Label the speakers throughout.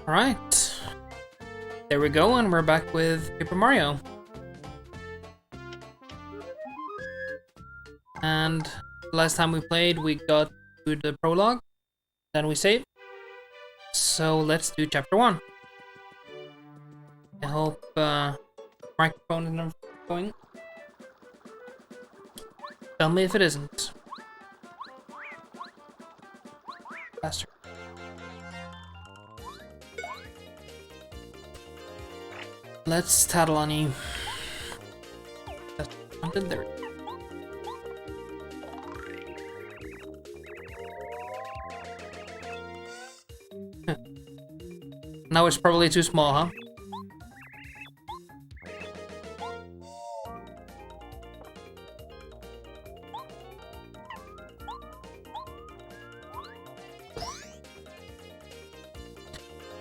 Speaker 1: Alright. There we go, and we're back with Paper Mario. And last time we played, we got to the prologue. Then we saved. So let's do chapter 1. I hope microphone is not going. Tell me if it isn't. Faster. Let's tattle on you. That's something there. Now it's probably too small, huh?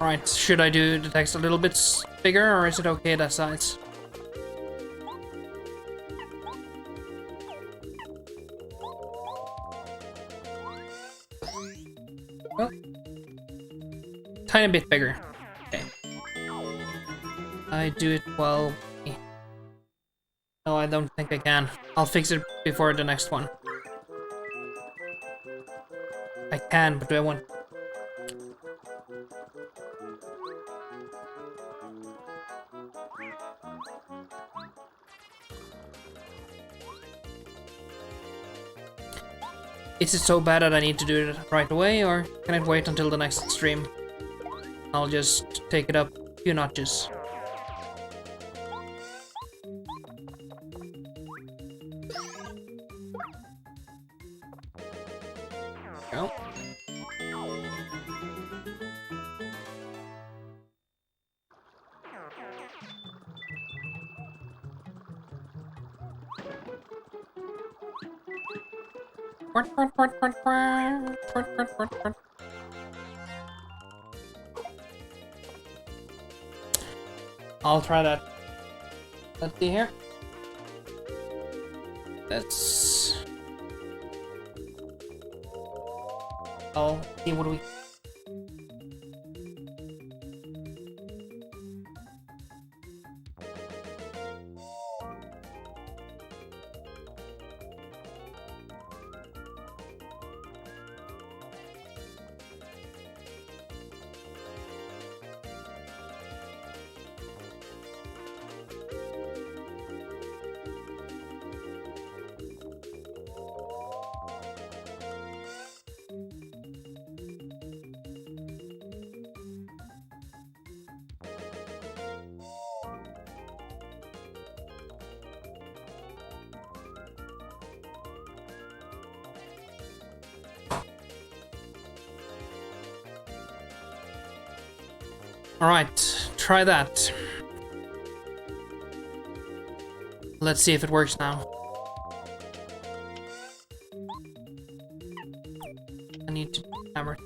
Speaker 1: Alright, should I do the text a little bit bigger, or is it okay that size? Well, tiny bit bigger. Okay. I do it while... No, I don't think I can. I'll fix it before the next one. I can, but do I want... Is it so bad that I need to do it right away, or can it wait until the next stream? I'll just take it up a few notches. Go. I'll try that. Let's see here. Let's... I'll see what we... Alright, try that. Let's see if it works now. I need to hammer.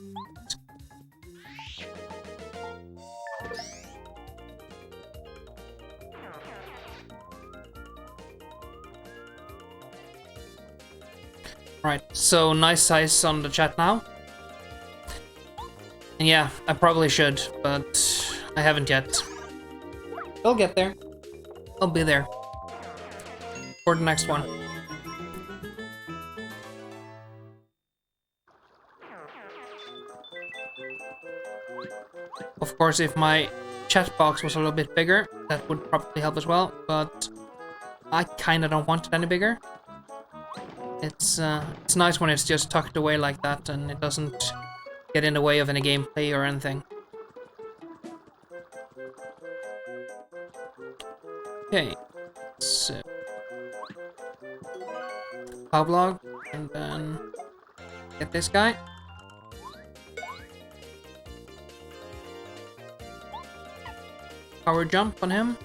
Speaker 1: Right, so nice size on the chat now. And yeah, I probably should, but I haven't yet. I'll get there. I'll be there. For the next one. Of course, if my chat box was a little bit bigger, that would probably help as well, but I kinda don't want it any bigger. It's nice when it's just tucked away like that and it doesn't get in the way of any gameplay or anything. Okay, so power block, and then get this guy. Power jump on him.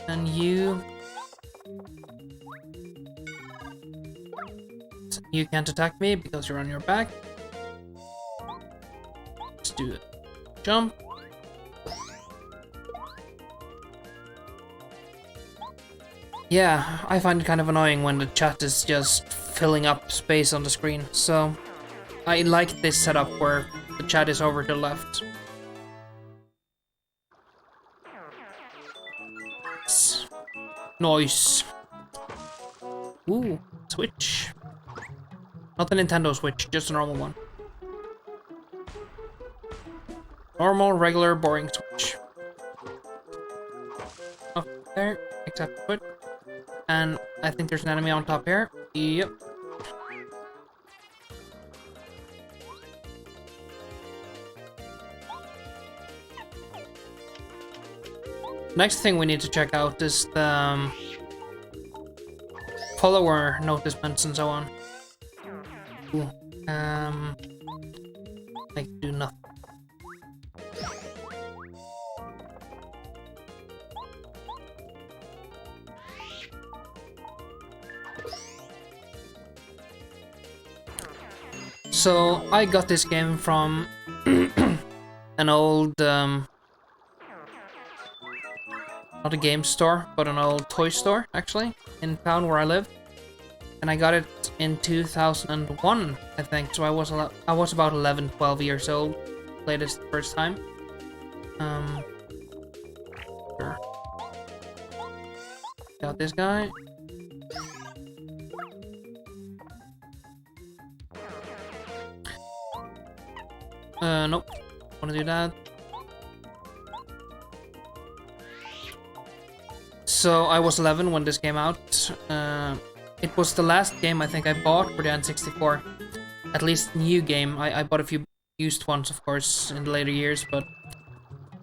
Speaker 1: And you can't attack me because you're on your back. Let's do it. Jump. Yeah, I find it kind of annoying when the chat is just filling up space on the screen. So I like this setup where the chat is over to the left. Nice. Ooh, Switch. Not the Nintendo Switch, just a normal one. Normal, regular, boring Switch. Up there, except foot. And I think there's an enemy on top here. Yep. Next thing we need to check out is the follower notisements and so on. Ooh. I do nothing. So I got this game from an old, not a game store, but an old toy store, actually, in town where I live. And I got it in 2001, I think, so I was about 11, 12 years old. Played this the first time. Sure. Got this guy. Nope. Wanna do that. So I was 11 when this came out. It was the last game I think I bought for the N64. At least new game. I bought a few used ones, of course, in the later years, but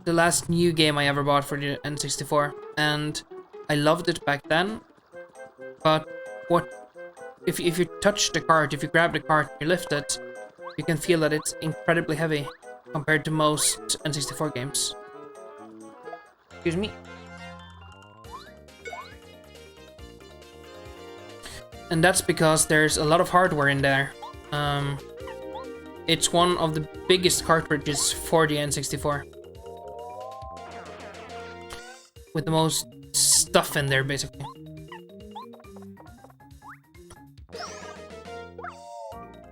Speaker 1: the last new game I ever bought for the N64. And I loved it back then. But if you touch the cart, if you grab the cart and you lift it, you can feel that it's incredibly heavy compared to most N64 games. Excuse me. And that's because there's a lot of hardware in there. It's one of the biggest cartridges for the N64. With the most stuff in there, basically.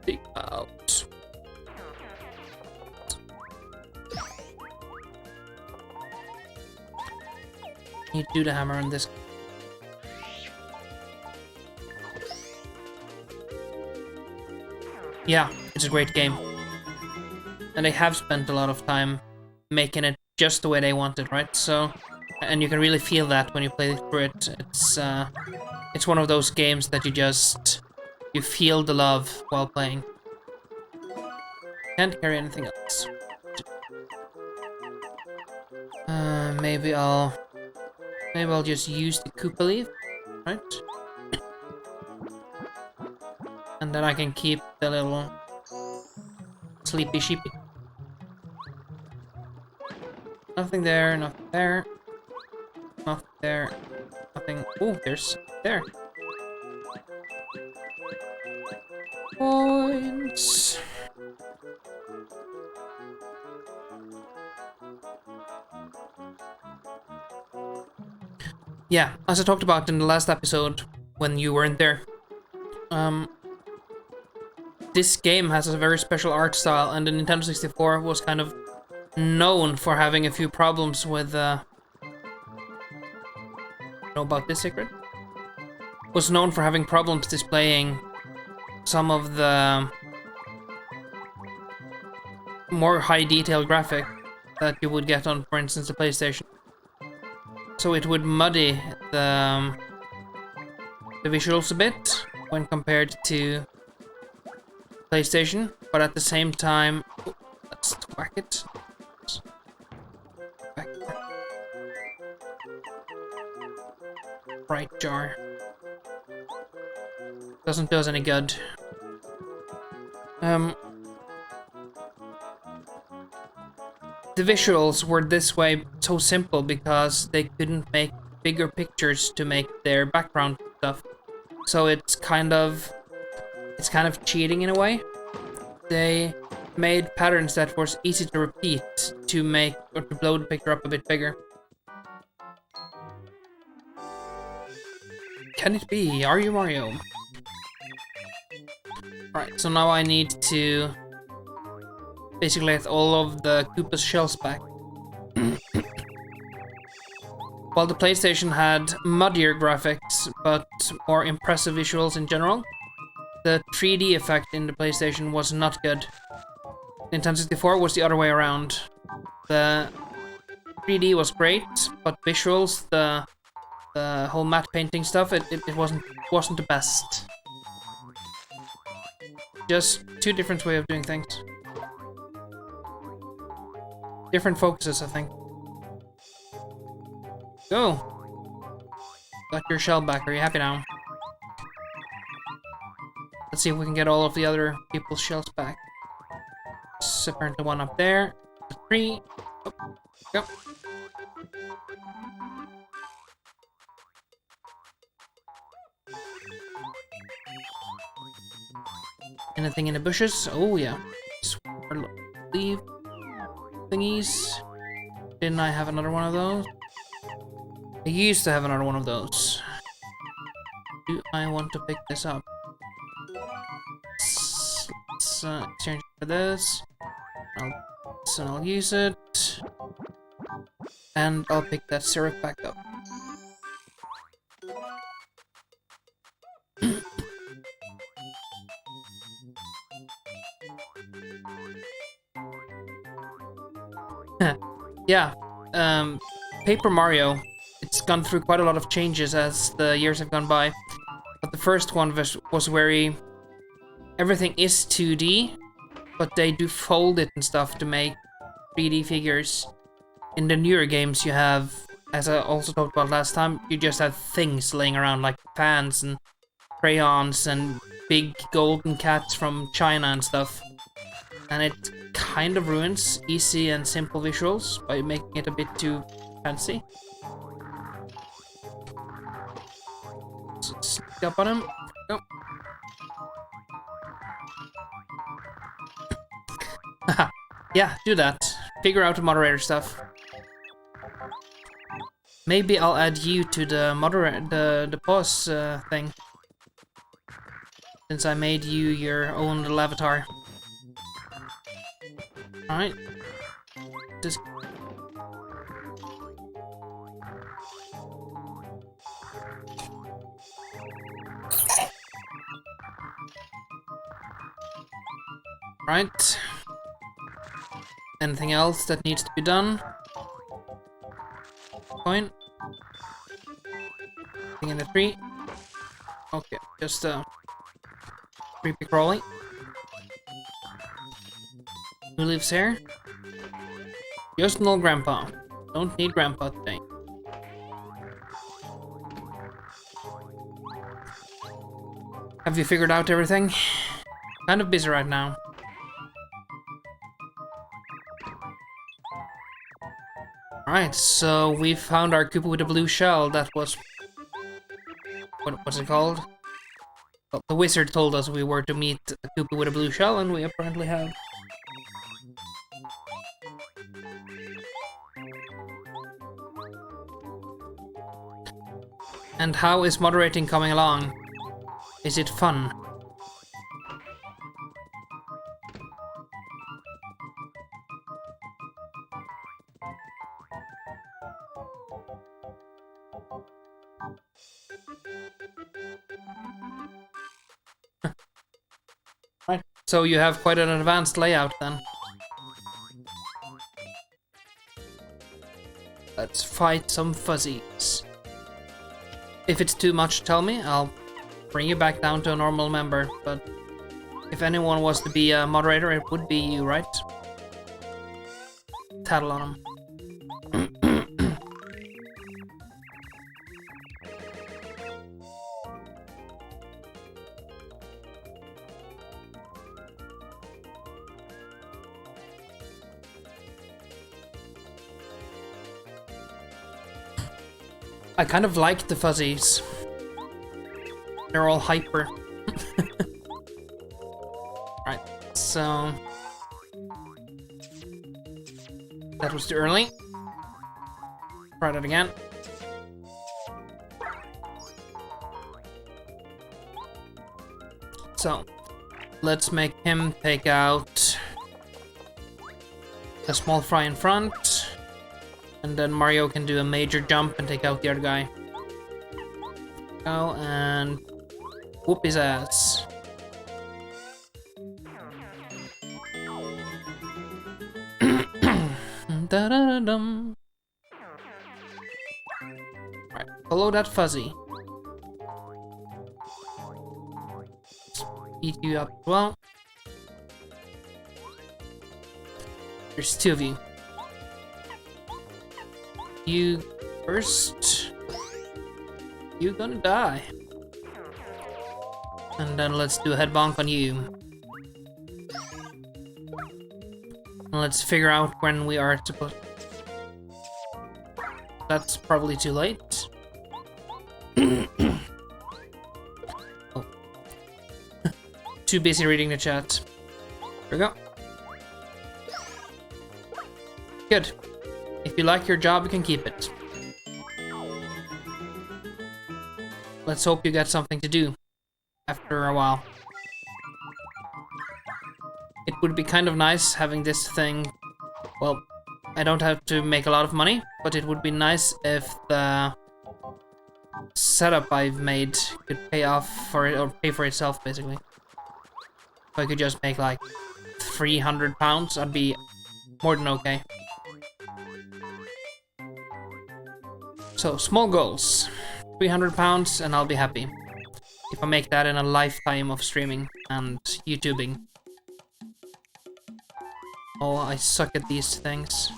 Speaker 1: Dig out. Need to do the hammer on this. Yeah, it's a great game. And they have spent a lot of time making it just the way they want it, right? So, and you can really feel that when you play through it. It's one of those games that you feel the love while playing. Can't carry anything else. Maybe I'll just use the Koopa leaf, right? And then I can keep the little sleepy sheepy. Nothing there, nothing there. Nothing there. Nothing. Oh, there's there. Points. Yeah, as I talked about in the last episode when you weren't there, this game has a very special art style, and the Nintendo 64 was kind of known for having a few problems with, know about this secret? Was known for having problems displaying some of the more high detail graphic that you would get on, for instance, the PlayStation. So it would muddy the visuals a bit when compared to PlayStation, but at the same time, let's whack it. Whack it. Right jar. Doesn't do us any good. The visuals were this way so simple because they couldn't make bigger pictures to make their background stuff. So it's kind of cheating in a way. They made patterns that was easy to repeat to make or to blow the picture up a bit bigger. Can it be? Are you Mario? Right, so now I need to basically get all of the Koopa's shells back. While the PlayStation had muddier graphics, but more impressive visuals in general, the 3D effect in the PlayStation was not good. Nintendo 64 was the other way around. The 3D was great, but visuals, the whole matte painting stuff, it wasn't the best. Just two different way of doing things. Different focuses, I think. Go! Got your shell back. Are you happy now? Let's see if we can get all of the other people's shells back. There's apparently one up there. 3. Oh, go. Anything in the bushes? Oh yeah. Leave thingies. Didn't I have another one of those? I used to have another one of those. Do I want to pick this up? Let's exchange for this. I'll use it. And I'll pick that syrup back up. Yeah, Paper Mario, it's gone through quite a lot of changes as the years have gone by. But the first one was very... Everything is 2D, but they do fold it and stuff to make 3D figures. In the newer games you have, as I also talked about last time, you just have things laying around like fans and crayons and big golden cats from China and stuff. And it kind of ruins easy and simple visuals by making it a bit too fancy. Sneak up on him. Go. Yeah, do that. Figure out the moderator stuff. Maybe I'll add you to the moderator, the pause thing. Since I made you your own little avatar. Alright. Just... Right. Anything else that needs to be done? Coin. Thing in the tree. Okay, just creepy crawly. Who lives here? Just an old grandpa. Don't need grandpa today. Have you figured out everything? Kind of busy right now. Alright, so we found our Koopa with a blue shell. That was... What was it called? Well, the wizard told us we were to meet a Koopa with a blue shell, and we apparently have. And how is moderating coming along? Is it fun? Right, so you have quite an advanced layout then. Let's fight some fuzzies. If it's too much, tell me. I'll bring you back down to a normal member, but if anyone was to be a moderator, it would be you, right? Tattle on him. I kind of like the fuzzies. They're all hyper. Right, so... That was too early. Try that again. So, let's make him take out a small fry in front. And then Mario can do a major jump and take out the other guy. Go and whoop his ass. Da-da-da-dum. Right, follow that fuzzy. Speed you up as well. There's two of you. You first. You're gonna die. And then let's do a head bonk on you. And let's figure out when we are supposed. That's probably too late. Oh. Too busy reading the chat. There we go. Good. If you like your job, you can keep it. Let's hope you get something to do after a while. It would be kind of nice having this thing. Well, I don't have to make a lot of money, but it would be nice if the setup I've made could pay off for it, or pay for itself, basically. If I could just make like £300, I'd be more than okay. So, small goals. £300 and I'll be happy. If I make that in a lifetime of streaming and YouTubing. Oh, I suck at these things.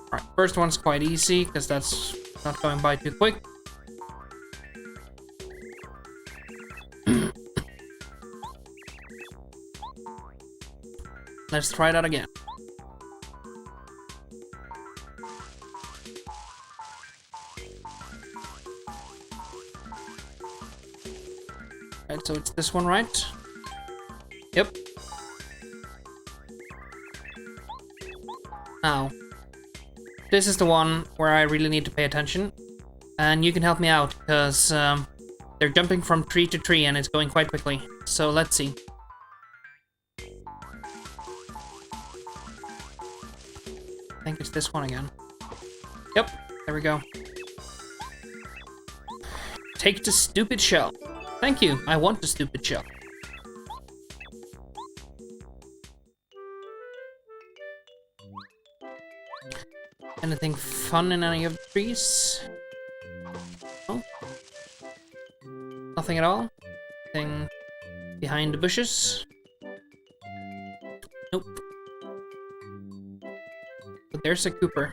Speaker 1: Alright, first one's quite easy, because that's not going by too quick. Let's try that again. Right, so it's this one, right? Yep. Now, this is the one where I really need to pay attention. And you can help me out, because they're jumping from tree to tree and it's going quite quickly. So let's see. I think it's this one again. Yep, there we go. Take the stupid shell. Thank you, I want the stupid shell. Anything fun in any of the trees? No? Nothing at all? Nothing behind the bushes? Nope. But there's a Cooper.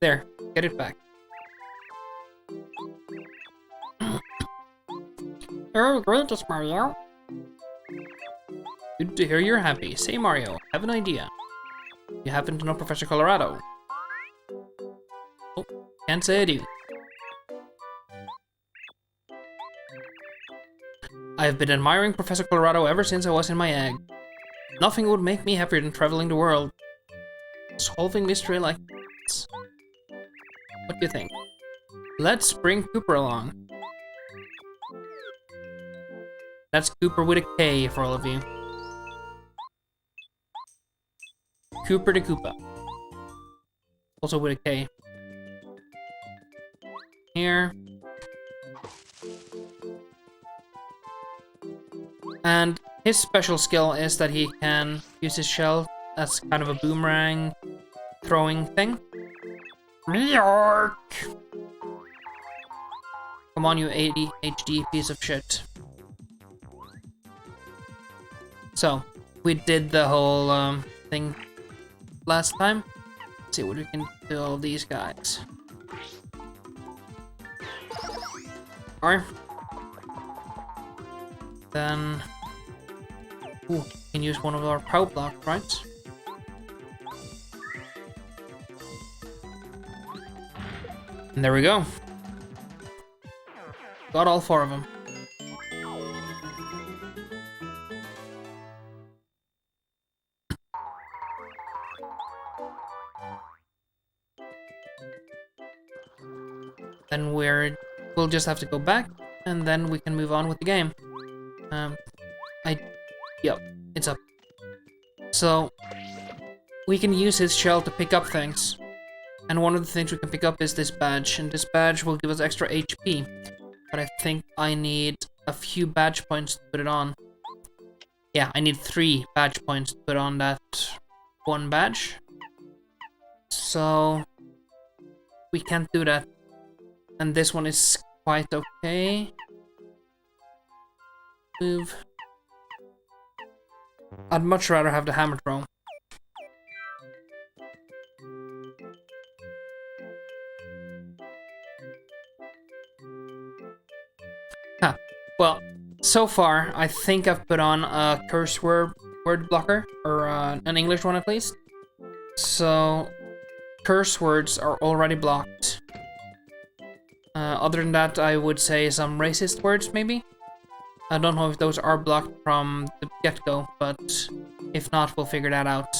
Speaker 1: There, get it back. Oh, great, it's Mario. Good to hear you're happy. Say, Mario, I have an idea. You happen to know Professor Colorado? Oh, can't say I do. I've been admiring Professor Colorado ever since I was in my egg. Nothing would make me happier than traveling the world. Solving mystery like this. What do you think? Let's bring Cooper along. That's Cooper with a K for all of you. Cooper the Koopa. Also with a K. Here. And his special skill is that he can use his shell as kind of a boomerang throwing thing. York! Come on, you ADHD piece of shit. So, we did the whole thing last time. Let's see what we can do all these guys. Or then we can use one of our power blocks, right? And there we go. Got all 4 of them. then we'll just have to go back, and then we can move on with the game. Yep, it's up. So, we can use his shell to pick up things. And one of the things we can pick up is this badge, and this badge will give us extra HP. But I think I need a few badge points to put it on. Yeah, I need 3 badge points to put on that one badge. So, we can't do that. And this one is quite okay. Move. I'd much rather have the hammer throw. Huh. Well, so far, I think I've put on a curse word blocker, or an English one at least. So, curse words are already blocked. Other than that, I would say some racist words, maybe? I don't know if those are blocked from the get-go, but if not, we'll figure that out.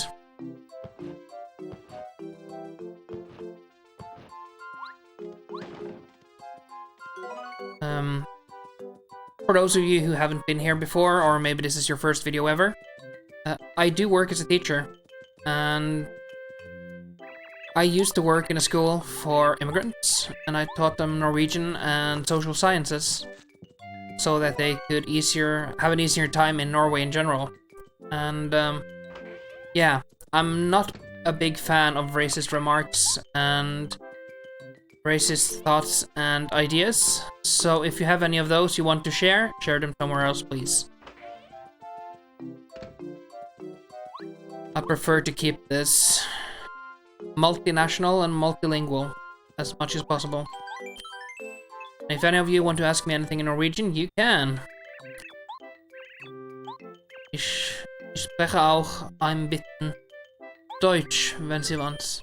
Speaker 1: For those of you who haven't been here before, or maybe this is your first video ever, I do work as a teacher, and I used to work in a school for immigrants, and I taught them Norwegian and social sciences, so that they could have an easier time in Norway in general. And yeah, I'm not a big fan of racist remarks and racist thoughts and ideas, so if you have any of those you want to share them somewhere else, please. I prefer to keep this multinational and multilingual as much as possible. If any of you want to ask me anything in Norwegian, you can. Ich spreche auch ein bisschen Deutsch, wenn Sie want.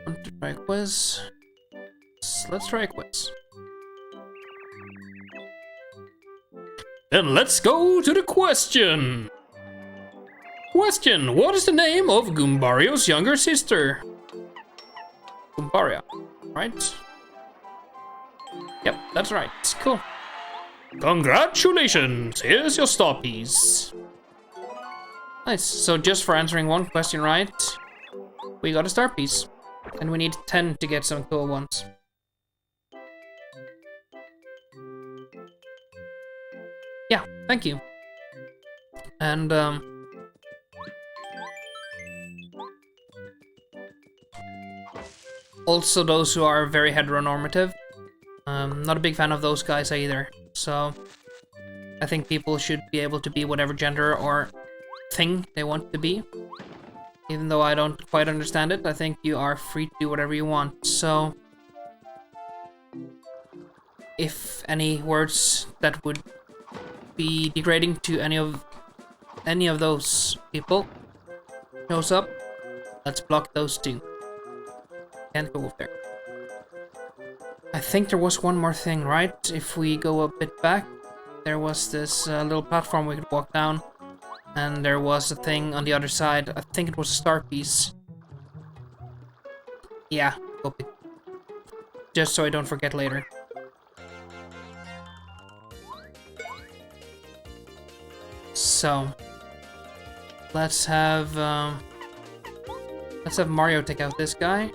Speaker 1: Want to try a quiz? Let's try a quiz. And let's go to the question! Question: what is the name of Goombario's younger sister? Goombaria, right? Yep, that's right. Cool. Congratulations! Here's your star piece. Nice. So just for answering one question right, we got a star piece. And we need 10 to get some cool ones. Yeah, thank you. And, also those who are very heteronormative. Not a big fan of those guys either. So, I think people should be able to be whatever gender or thing they want to be. Even though I don't quite understand it, I think you are free to do whatever you want. So, if any words that would be degrading to any of those people shows up, let's block those two. Can't go there. I think there was one more thing, right? If we go a bit back, there was this little platform we could walk down, and there was a thing on the other side. I think it was a star piece. Yeah, go pick. Just so I don't forget later. So, let's have Mario take out this guy.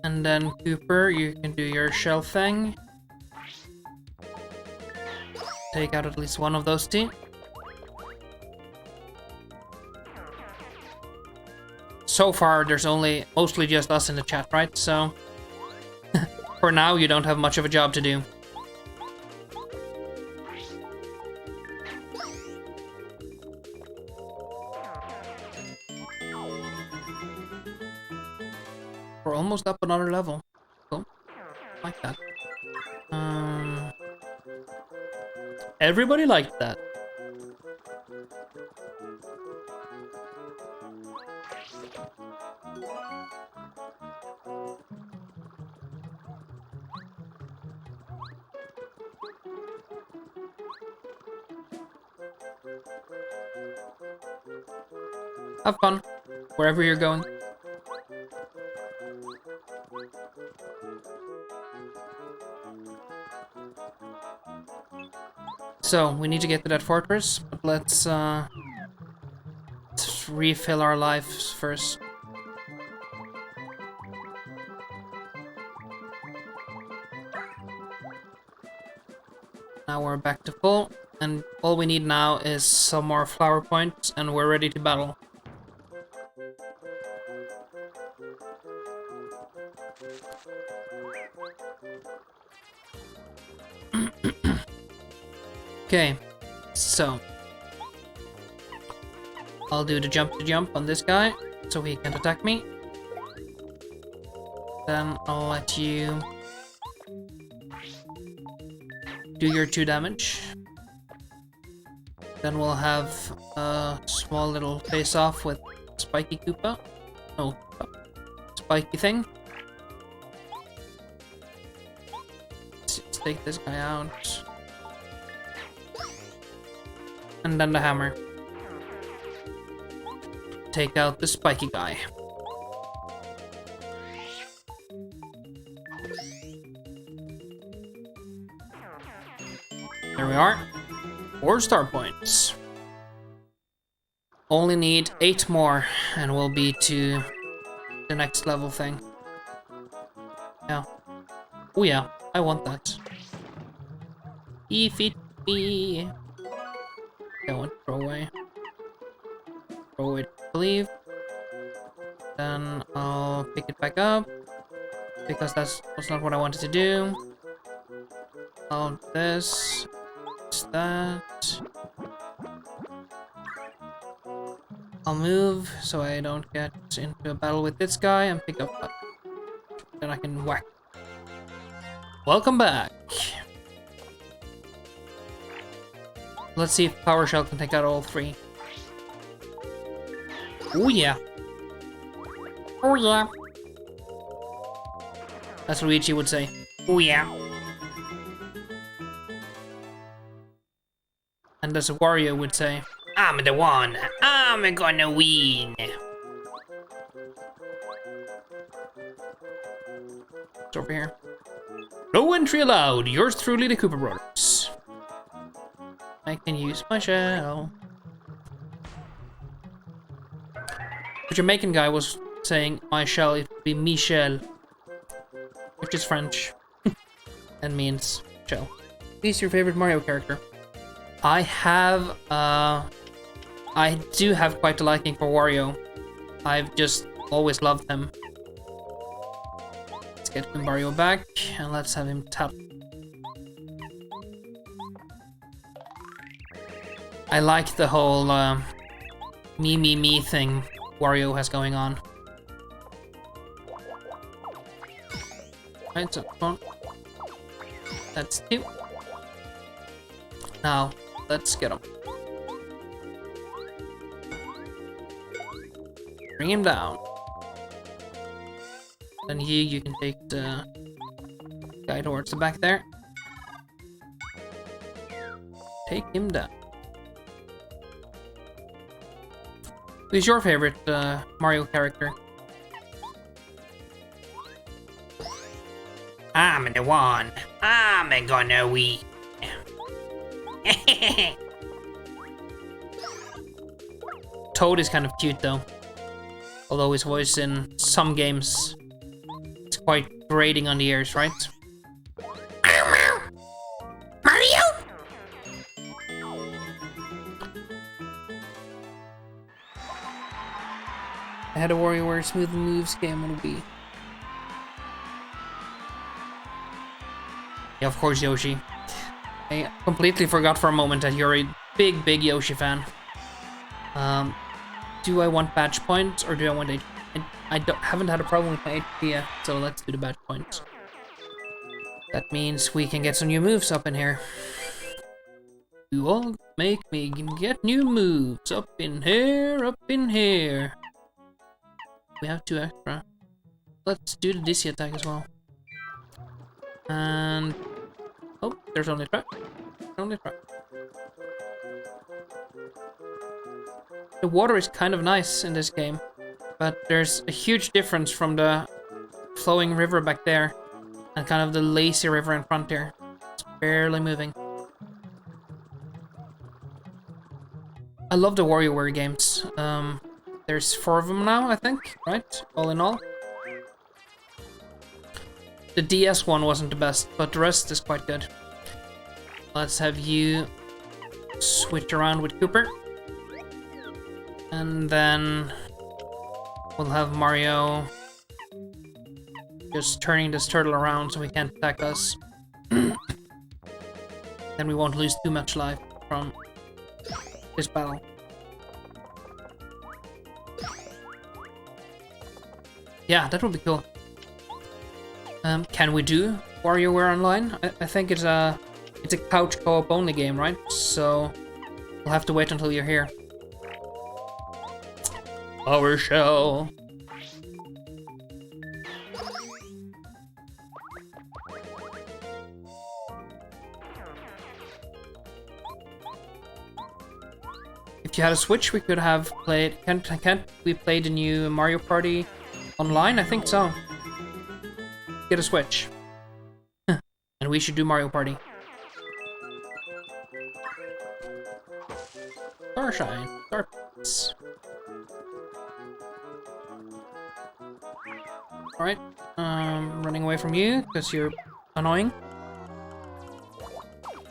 Speaker 1: And then Cooper, you can do your shell thing. Take out at least one of those two. So far, there's mostly just us in the chat, right? So, for now, you don't have much of a job to do. We're almost up another level. Cool. Like that. Everybody liked that. Have fun. wherever you're going. So, we need to get to that fortress, but let's refill our lives first. Now we're back to full, and all we need now is some more flower points, and we're ready to battle. Okay, so I'll do the jump to jump on this guy, so he can't attack me. Then I'll let you do your 2 damage. Then we'll have a small little face-off with Spiky Koopa. No, Spiky thing. Let's take this guy out. And then the hammer. Take out the spiky guy. There we are. 4 star points. Only need 8 more and we'll be to the next level thing. Yeah. Oh yeah, I want that. If it be... I want to throw away. Throw it, I believe. Then I'll pick it back up. Because that's not what I wanted to do. I'll this. That. I'll move so I don't get into a battle with this guy and pick up that. Then I can whack. Welcome back. Let's see if Power Shell can take out all 3. Oh yeah. Oh yeah. That's what Luigi would say. Oh yeah. And as Wario would say, I'm the one. I'm gonna win. It's over here. No entry allowed. Yours truly, the Koopa Brothers. I can use my shell. The Jamaican guy was saying my shell, it would be Michel, which is French and means shell. Who's your favorite Mario character? I do have quite a liking for Wario. I've just always loved him. Let's get Mario back and let's have him tap. I like the whole me thing Wario has going on. Right, so come on. That's 2. Now, let's get him. Bring him down. Then you can take the guy towards the back there. Take him down. Who's your favorite Mario character? I'm the one. I'm gonna win. Toad is kind of cute though. Although his voice in some games is quite grating on the ears, right? Mario! I had a WarioWare Smooth Moves game on Wii. Yeah, of course, Yoshi. I completely forgot for a moment that you're a big Yoshi fan. Do I want badge points or do I want haven't had a problem with my HP yet, so let's do the badge points. That means we can get some new moves up in here. You all make me get new moves up in here, up in here. We have 2 extra. Let's do the Dizzy attack as well. And oh, there's only a trap. Only a trap. The water is kind of nice in this game. But there's a huge difference from the flowing river back there and kind of the lazy river in front here. It's barely moving. I love the WarioWare games. There's 4 of them now, I think, right? All in all. The DS one wasn't the best, but the rest is quite good. Let's have you switch around with Cooper. And then we'll have Mario just turning this turtle around so he can't attack us. Then we won't lose too much life from this battle. Yeah, that would be cool. Can we do WarioWare Online? I think it's a couch co-op only game, right? So we'll have to wait until you're here. Power Shell. If you had a Switch, we could have played... Can't we play the new Mario Party online? I think so. Get a Switch. And we should do Mario Party. Starshine. Starpits. Alright. Running away from you, because you're annoying.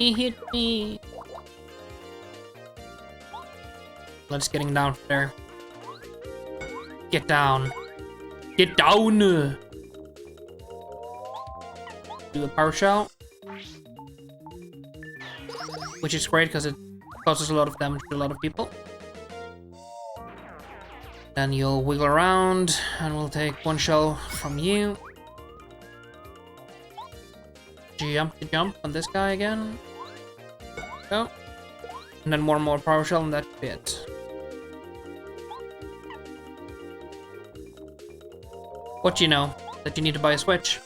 Speaker 1: He hit me. Let's getting down there. Get down. Get down! Do a power shell. Which is great because it causes a lot of damage to a lot of people. Then you'll wiggle around and we'll take 1 shell from you. Jump to jump on this guy again. Go. And then one more power shell and that's it. What do you know? That you need to buy a Switch.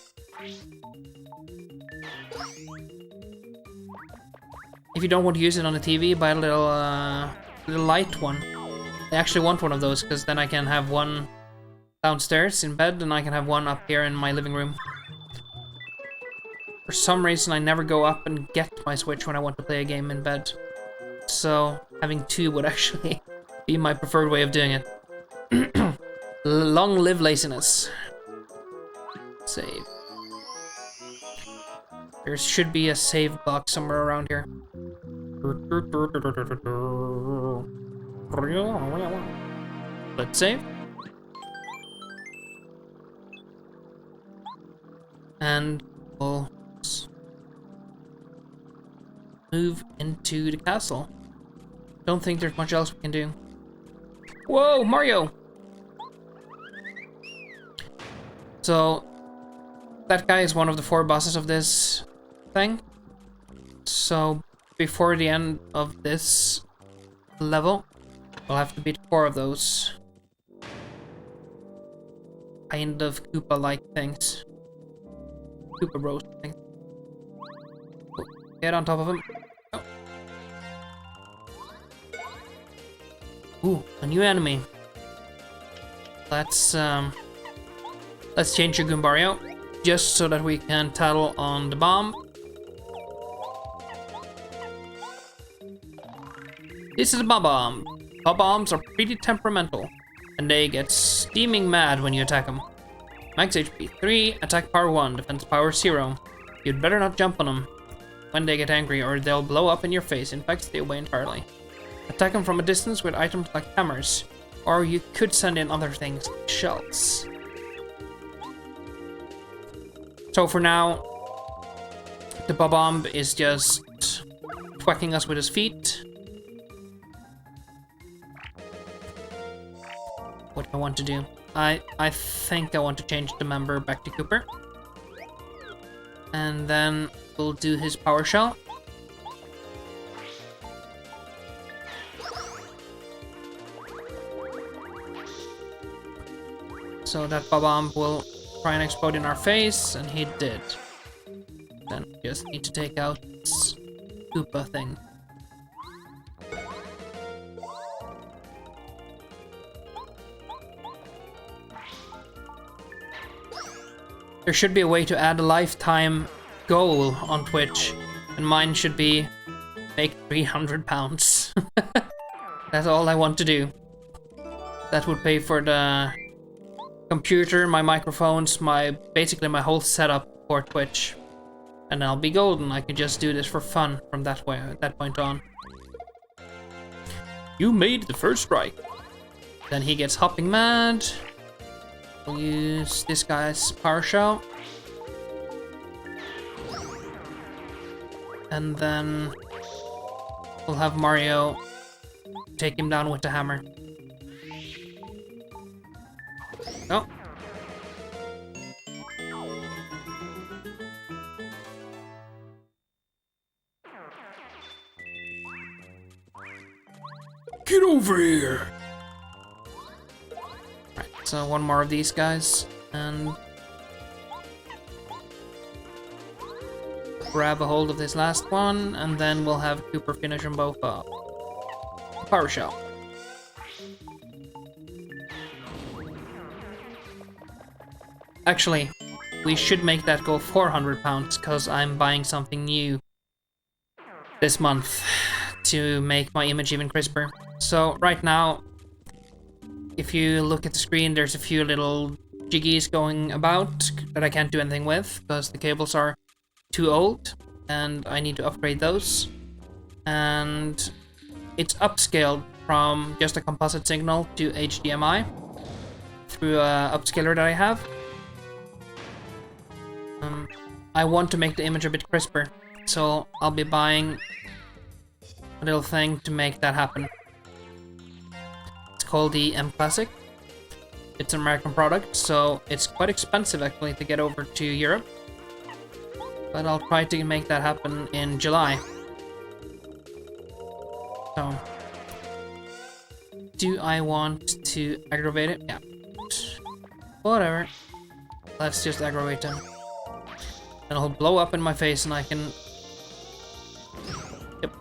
Speaker 1: If you don't want to use it on the TV, buy a little light one. I actually want one of those, because then I can have one downstairs in bed, and I can have one up here in my living room. For some reason, I never go up and get my Switch when I want to play a game in bed. So, having 2 would actually be my preferred way of doing it. Long live laziness. Save. There should be a save box somewhere around here. Let's save. And we'll move into the castle. Don't think there's much else we can do. Whoa, Mario! So, that guy is one of the 4 bosses of this thing. So, before the end of this level, we'll have to beat 4 of those kind of Koopa-like things. Koopa Bros things. Get on top of him. Oh. Ooh, a new enemy. Let's change your Goombario, just so that we can tattle on the bomb. This is a bomb. Bob-bombs are pretty temperamental, and they get steaming mad when you attack them. Max HP 3, attack power 1, defense power 0. You'd better not jump on them when they get angry, or they'll blow up in your face. In fact, stay away entirely. Attack them from a distance with items like hammers, or you could send in other things, like shells. So for now, the Bob-omb is just thwacking us with his feet. What do I want to do? I think I want to change the member back to Cooper. And then we'll do his power shell. So that Bob-omb will try and explode in our face, and he did. Then we just need to take out this Koopa thing. there should be a way to add a lifetime goal on Twitch, and mine should be make £300. That's all I want to do. That would pay for the computer, my microphones, basically my whole setup for Twitch. And I'll be golden. I can just do this for fun from that point on. You made the first strike. Then he gets hopping mad. We'll use this guy's power shell. And then we'll have Mario take him down with the hammer. Oh. Get over here! Right, so one more of these guys, and grab a hold of this last one, and then we'll have Cooper finish them both up. Power shell. Actually, we should make that go £400, because I'm buying something new this month to make my image even crisper. So right now, if you look at the screen, there's a few little jiggies going about that I can't do anything with because the cables are too old and I need to upgrade those. And it's upscaled from just a composite signal to HDMI through a upscaler that I have. I want to make the image a bit crisper, so I'll be buying a little thing to make that happen. It's called the M Classic. It's an American product, so it's quite expensive actually to get over to Europe. But I'll try to make that happen in July. So, do I want to aggravate it? Yeah. Whatever. Let's just aggravate him. And he'll blow up in my face and I can... Yep.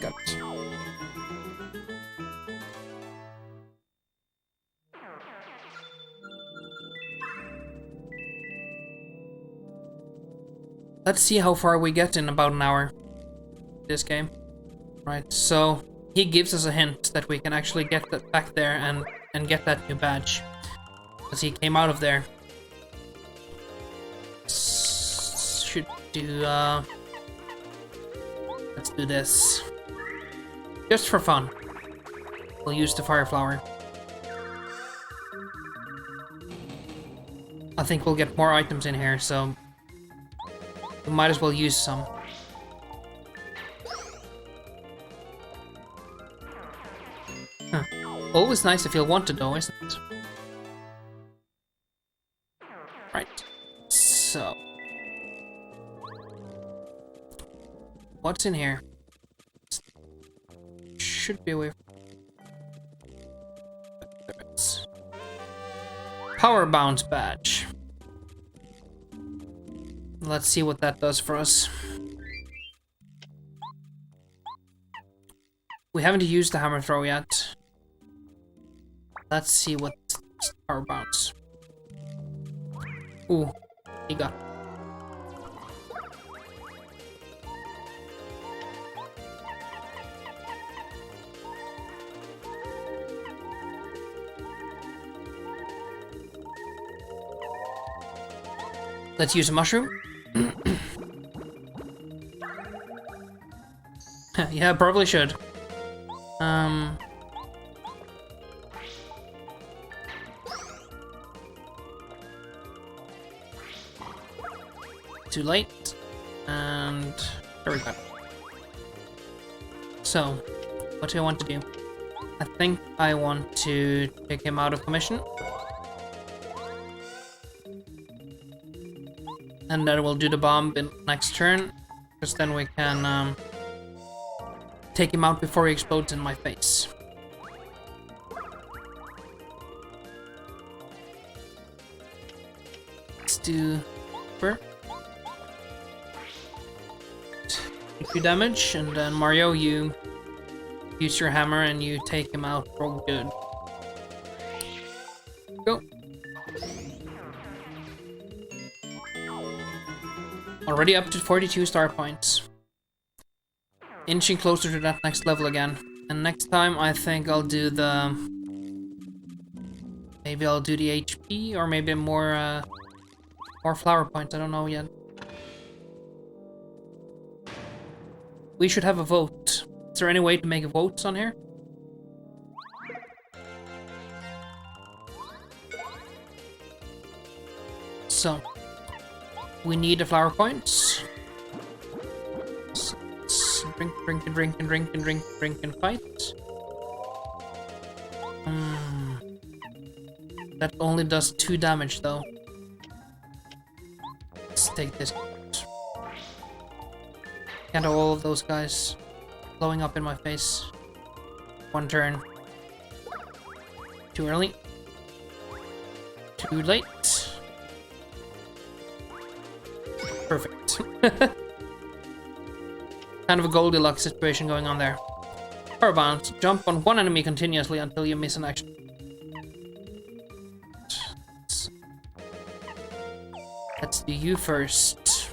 Speaker 1: Got it. Let's see how far we get in about an hour. This game. Right, so he gives us a hint that we can actually get that back there and get that new badge. Because he came out of there. Should do, let's do this. Just for fun. We'll use the fire flower. I think we'll get more items in here, so we might as well use some. Huh. Always nice to feel wanted though, isn't it? Right. So. What's in here? Should be away from... Power bounce badge. Let's see what that does for us. We haven't used the hammer throw yet. Let's see what power bounce. Ooh, he got. Let's use a mushroom. Yeah, probably should. Too late. And there we go. So, what do I want to do? I think I want to take him out of commission. And then we'll do the bomb in next turn, because then we can take him out before he explodes in my face. Let's do... Take 2 damage, and then Mario, you use your hammer and you take him out for good. Go. Already up to 42 star points. Inching closer to that next level again. And next time I think I'll do the... Maybe I'll do the HP, or maybe more flower points, I don't know yet. We should have a vote. Is there any way to make votes on here? So, we need the flower points. So, let's drink and fight. That only does 2 damage though. Let's take this. Can't have all of those guys blowing up in my face. 1 turn. Too early. Too late. Perfect. Kind of a Goldilocks situation going on there. Power bounce. Jump on one enemy continuously until you miss an action. Let's do you first.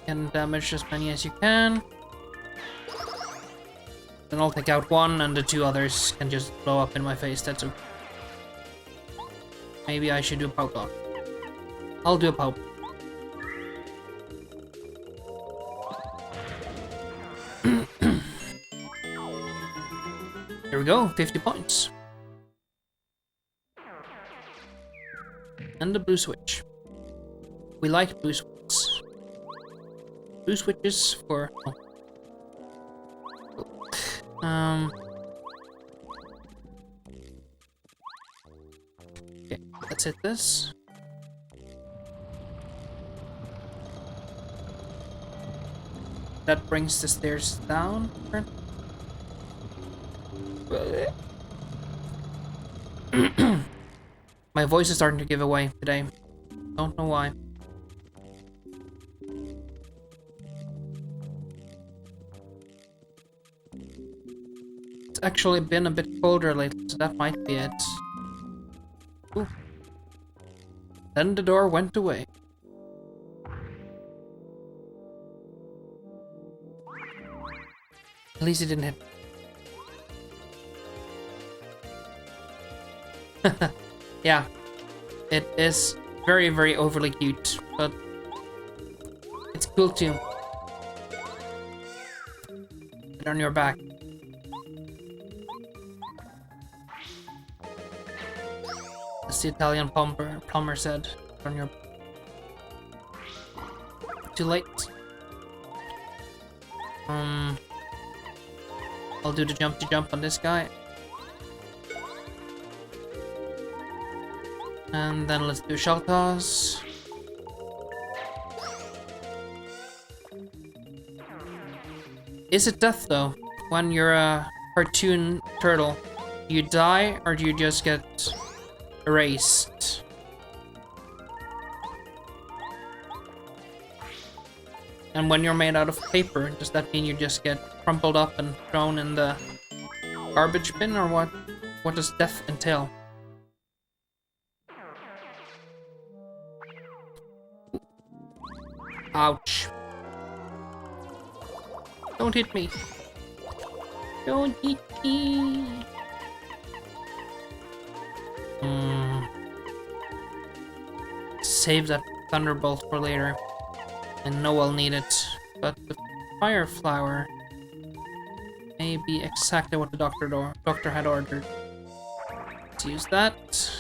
Speaker 1: And damage as many as you can. Then I'll take out 1 and the 2 others can just blow up in my face. That's okay. Maybe I should do a pout block. I'll do a pout. Here we go, 50 points. And the blue switch. We like blue switches. Blue switches for... Oh. Okay, let's hit this. That brings the stairs down. My voice is starting to give away today. Don't know why. It's actually been a bit colder lately, so that might be it. Ooh. Then the door went away. At least it didn't hit. Yeah, it is very, very overly cute, but it's cool too. Get on your back. As the Italian plumber said, on your... Too late. I'll do the jump on this guy. And then let's do shell toss. Is it death though? When you're a cartoon turtle, do you die or do you just get erased? And when you're made out of paper, does that mean you just get crumpled up and thrown in the garbage bin, or what? What does death entail? Ouch. Don't hit me. Don't hit me. Save that thunderbolt for later. I know I'll need it. But the fire flower may be exactly what the doctor had ordered. Let's use that.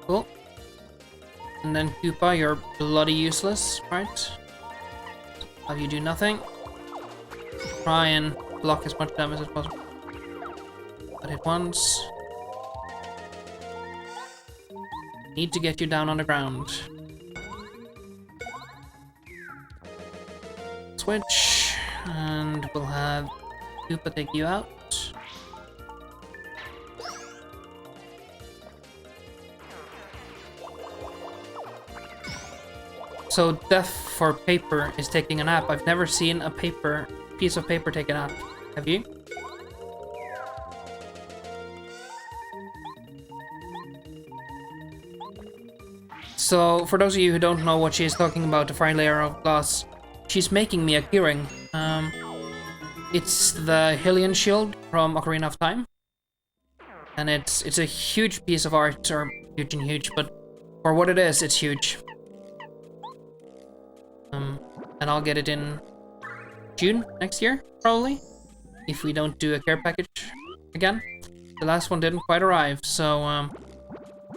Speaker 1: Cool. And then Koopa, you're bloody useless, right? Have you do nothing. Try and block as much damage as possible. But hit once. Need to get you down on the ground. Switch. And we'll have Koopa take you out. So death for paper is taking a nap. I've never seen a piece of paper take a nap. Have you? So, for those of you who don't know what she's talking about, the fine layer of glass, she's making me a keyring. It's the Hylian shield from Ocarina of Time. And it's a huge piece of art, or huge and huge, but for what it is, it's huge. And I'll get it in June next year, probably, if we don't do a care package again. The last one didn't quite arrive, so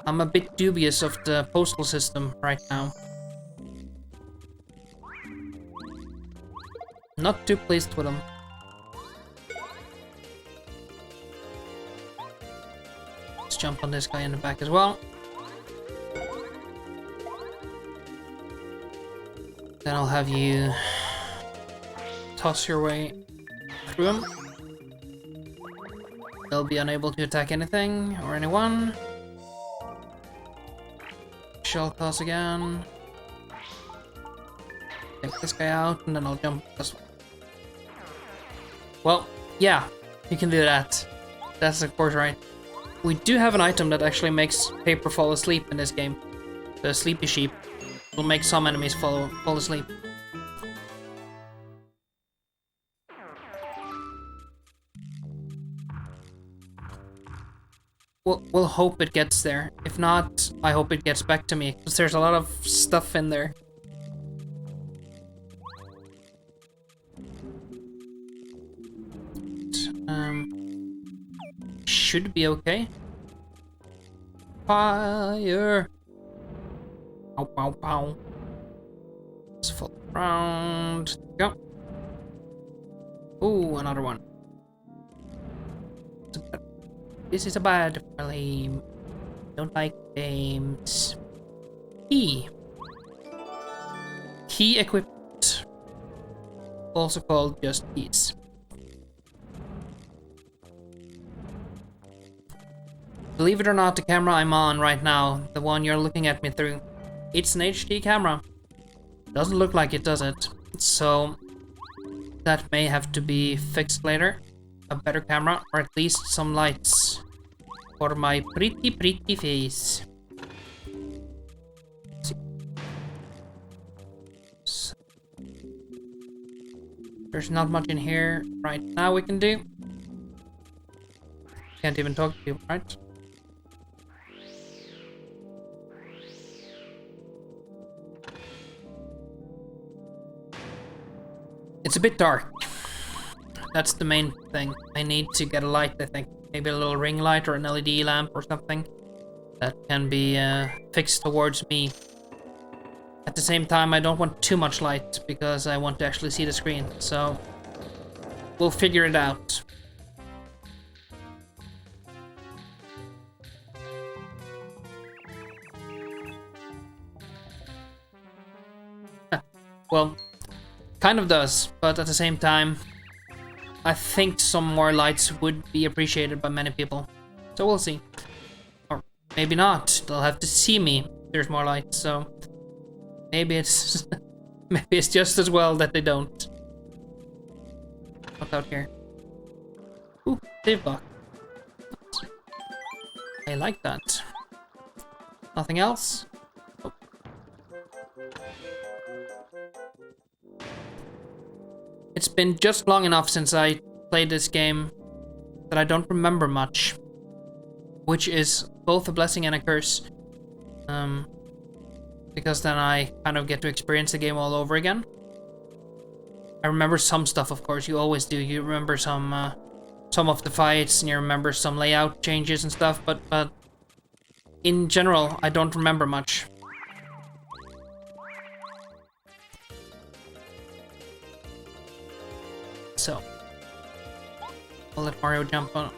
Speaker 1: I'm a bit dubious of the postal system right now. Not too pleased with them. Let's jump on this guy in the back as well. Then I'll have you toss your way through him. They'll be unable to attack anything or anyone. Shell toss again. Take this guy out, and then I'll jump this way. Well, yeah, you can do that. That's of course right. We do have an item that actually makes paper fall asleep in this game. The sleepy sheep will make some enemies fall asleep. We'll hope it gets there. If not, I hope it gets back to me, because there's a lot of stuff in there. Should be okay. Fire! Pow, pow, pow. Let's fall around. Go. Ooh, another one. This is a bad flame. Don't like flames. Key. Key equipped. Also called just keys. Believe it or not, the camera I'm on right now, the one you're looking at me through, it's an HD camera. Doesn't look like it, does it? So that may have to be fixed later. A better camera, or at least some lights for my pretty face. So, there's not much in here right now we can do. Can't even talk to people, right? It's a bit dark. That's the main thing. I need to get a light, I think. Maybe a little ring light or an LED lamp or something that can be fixed towards me. At the same time, I don't want too much light because I want to actually see the screen. So we'll figure it out. Well, kind of does, but at the same time, I think some more lights would be appreciated by many people. So we'll see. Or maybe not. They'll have to see me if there's more lights, so maybe it's maybe it's just as well that they don't. What's out here? Ooh, save block. I like that. Nothing else? Oh. It's been just long enough since I played this game that I don't remember much, which is both a blessing and a curse, because then I kind of get to experience the game all over again. I remember some stuff, of course, you always do. You remember some of the fights, and you remember some layout changes and stuff, but in general, I don't remember much. So, I'll let Mario jump on.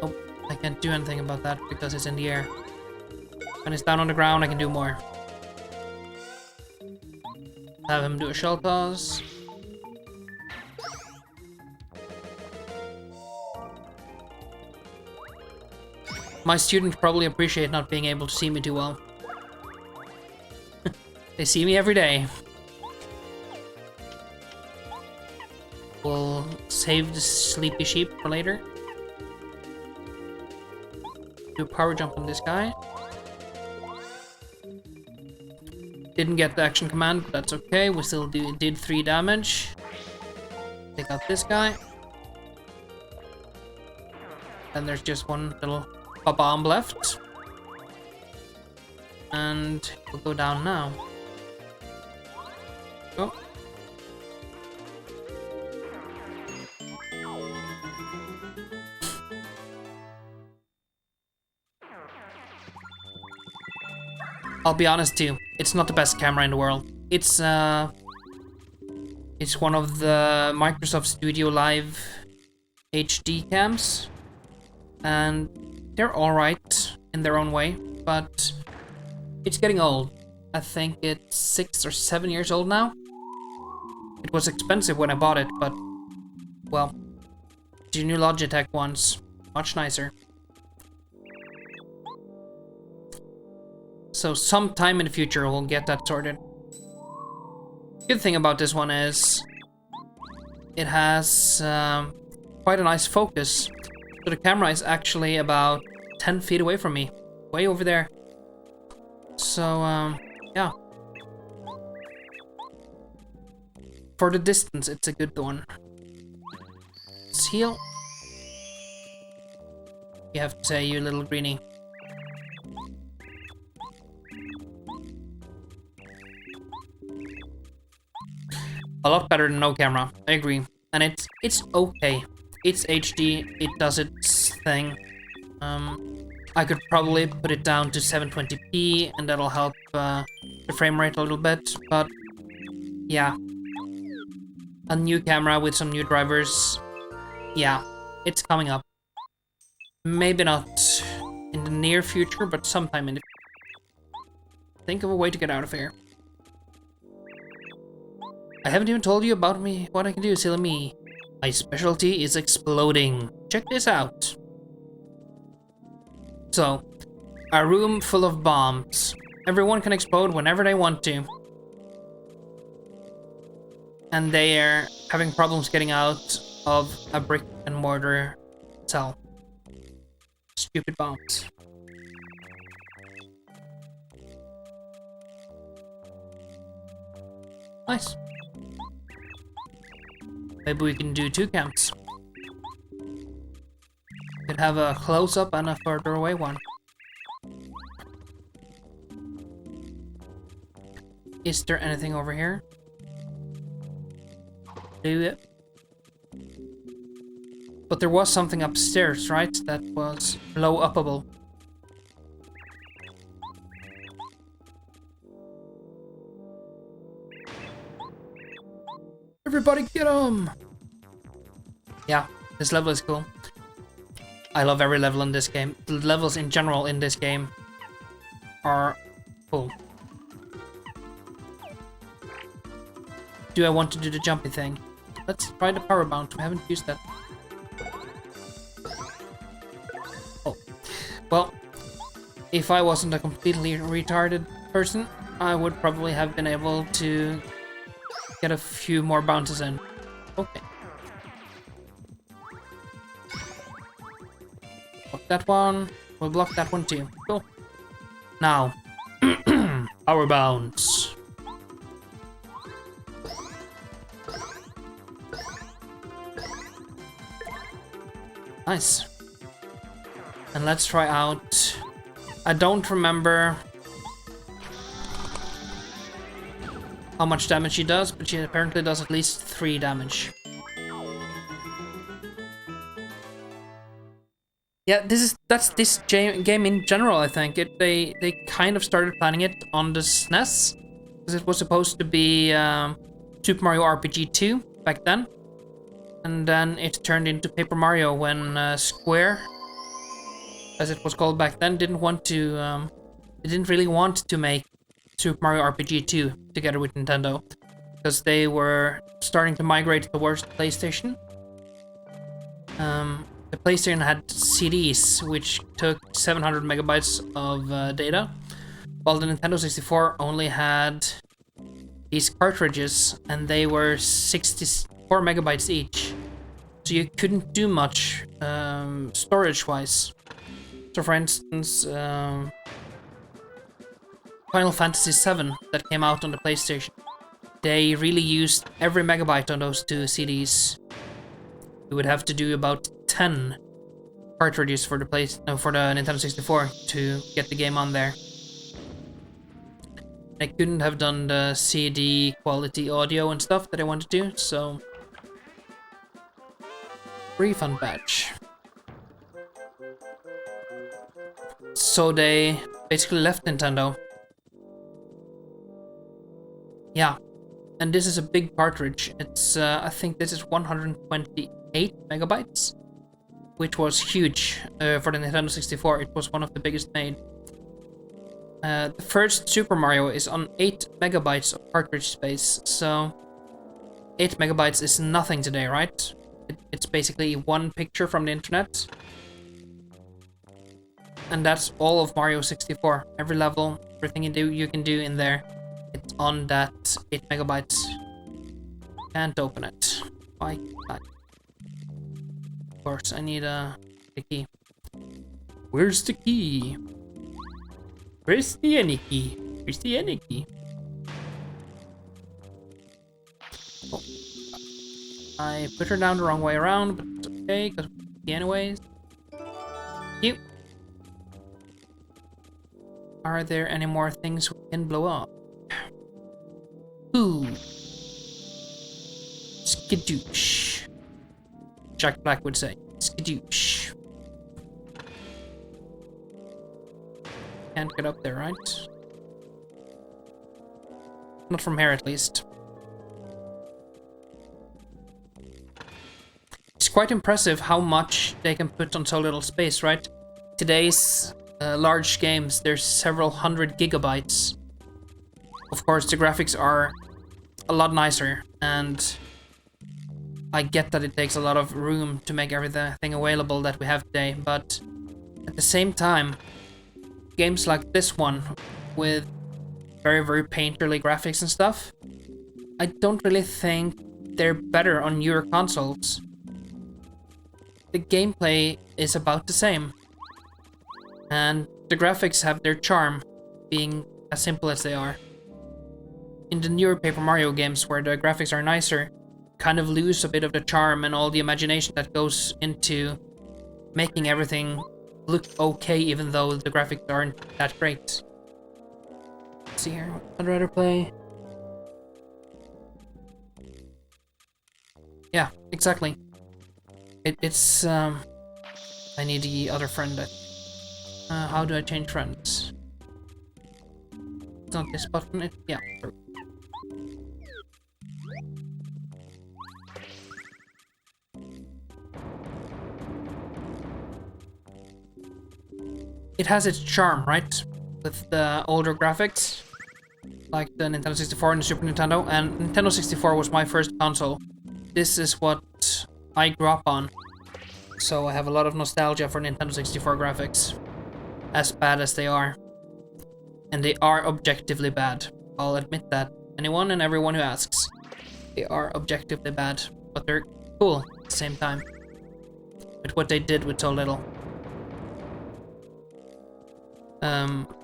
Speaker 1: Oh, I can't do anything about that because it's in the air. When it's down on the ground, I can do more. Have him do a shell toss. My students probably appreciate not being able to see me too well. They see me every day. We'll save the sleepy sheep for later. Do a power jump on this guy. Didn't get the action command, but that's okay. We still did 3 damage. Take out this guy. And there's just one little bomb left. And we'll go down now. Go. I'll be honest too, it's not the best camera in the world. It's one of the Microsoft Studio Live HD cams, and they're alright in their own way, but it's getting old. I think it's 6 or 7 years old now. It was expensive when I bought it, but, well, the new Logitech one's much nicer. So sometime in the future we'll get that sorted. Good thing about this one is it has quite a nice focus. So the camera is actually about 10 feet away from me, way over there. So yeah. For the distance, it's a good one. Let's heal. You have to say, you little greenie. A lot better than no camera, I agree. And it's okay. It's HD, it does its thing. I could probably put it down to 720p and that'll help the frame rate a little bit, but yeah. A new camera with some new drivers, yeah, it's coming up. Maybe not in the near future, but sometime in the future. Think of a way to get out of here. I haven't even told you about me, what I can do, silly me. My specialty is exploding. Check this out. So, a room full of bombs. Everyone can explode whenever they want to. And they are having problems getting out of a brick and mortar cell. Stupid bombs. Nice. Maybe we can do 2 camps. Could have a close-up and a further away one. Is there anything over here? Do it. But there was something upstairs, right? That was blow-upable. Everybody get 'em! Yeah, this level is cool. I love every level in this game. The levels in general in this game are cool. Do I want to do the jumpy thing? Let's try the power bounce. We haven't used that. Oh. Well, if I wasn't a completely retarded person, I would probably have been able to get a few more bounces in. Okay. Block that one. We'll block that one too. Cool. Now, power bounce. Nice. And let's try out. I don't remember how much damage she does, but she apparently does at least 3 damage. Yeah, that's this game in general, I think. They kind of started planning it on the SNES, because it was supposed to be Super Mario RPG 2 back then. And then it turned into Paper Mario when Square, as it was called back then, didn't really want to make Super Mario RPG 2 together with Nintendo, because they were starting to migrate towards PlayStation. The PlayStation had CDs, which took 700 megabytes of data, while the Nintendo 64 only had these cartridges, and they were 64 megabytes each. So you couldn't do much storage-wise. So for instance, Final Fantasy VII that came out on the PlayStation. They really used every megabyte on those 2 CDs. You would have to do about 10 cartridges for the Nintendo 64 to get the game on there. I couldn't have done the CD quality audio and stuff that I wanted to do, so refund badge. So they basically left Nintendo. Yeah, and this is a big cartridge. It's I think this is 128 megabytes, which was huge for the Nintendo 64. It was one of the biggest made. The first Super Mario is on 8 megabytes of cartridge space, so 8 megabytes is nothing today, right? It's basically one picture from the internet. And that's all of Mario 64. Every level, everything you can do in there, it's on that 8 megabytes. Can't open it. Why? Of course, I need the key. Where's the key? Where's the any key? Where's the any key? Oh. I put her down the wrong way around, but it's okay, because anyways. Cute. Are there any more things we can blow up? Ooh. Skadoosh. Jack Black would say. Skadoosh. Can't get up there, right? Not from here, at least. It's quite impressive how much they can put on so little space, right? Today's large games, there's several hundred gigabytes. Of course, the graphics are a lot nicer, and I get that it takes a lot of room to make everything available that we have today, but at the same time, games like this one, with very, very painterly graphics and stuff, I don't really think they're better on newer consoles. The gameplay is about the same, and the graphics have their charm, being as simple as they are. In the newer Paper Mario games, where the graphics are nicer, kind of lose a bit of the charm and all the imagination that goes into making everything look okay, even though the graphics aren't that great. Let's see here, I'd rather play. Yeah, exactly. It's I need the other friend. How do I change friends? It's not this button. Yeah. It has its charm, right? With the older graphics, like the Nintendo 64 and the Super Nintendo, and Nintendo 64 was my first console. This is what I grew up on, so I have a lot of nostalgia for Nintendo 64 graphics, as bad as they are. And they are objectively bad. I'll admit that. Anyone and everyone who asks. They are objectively bad, but they're cool at the same time. With what they did with so little.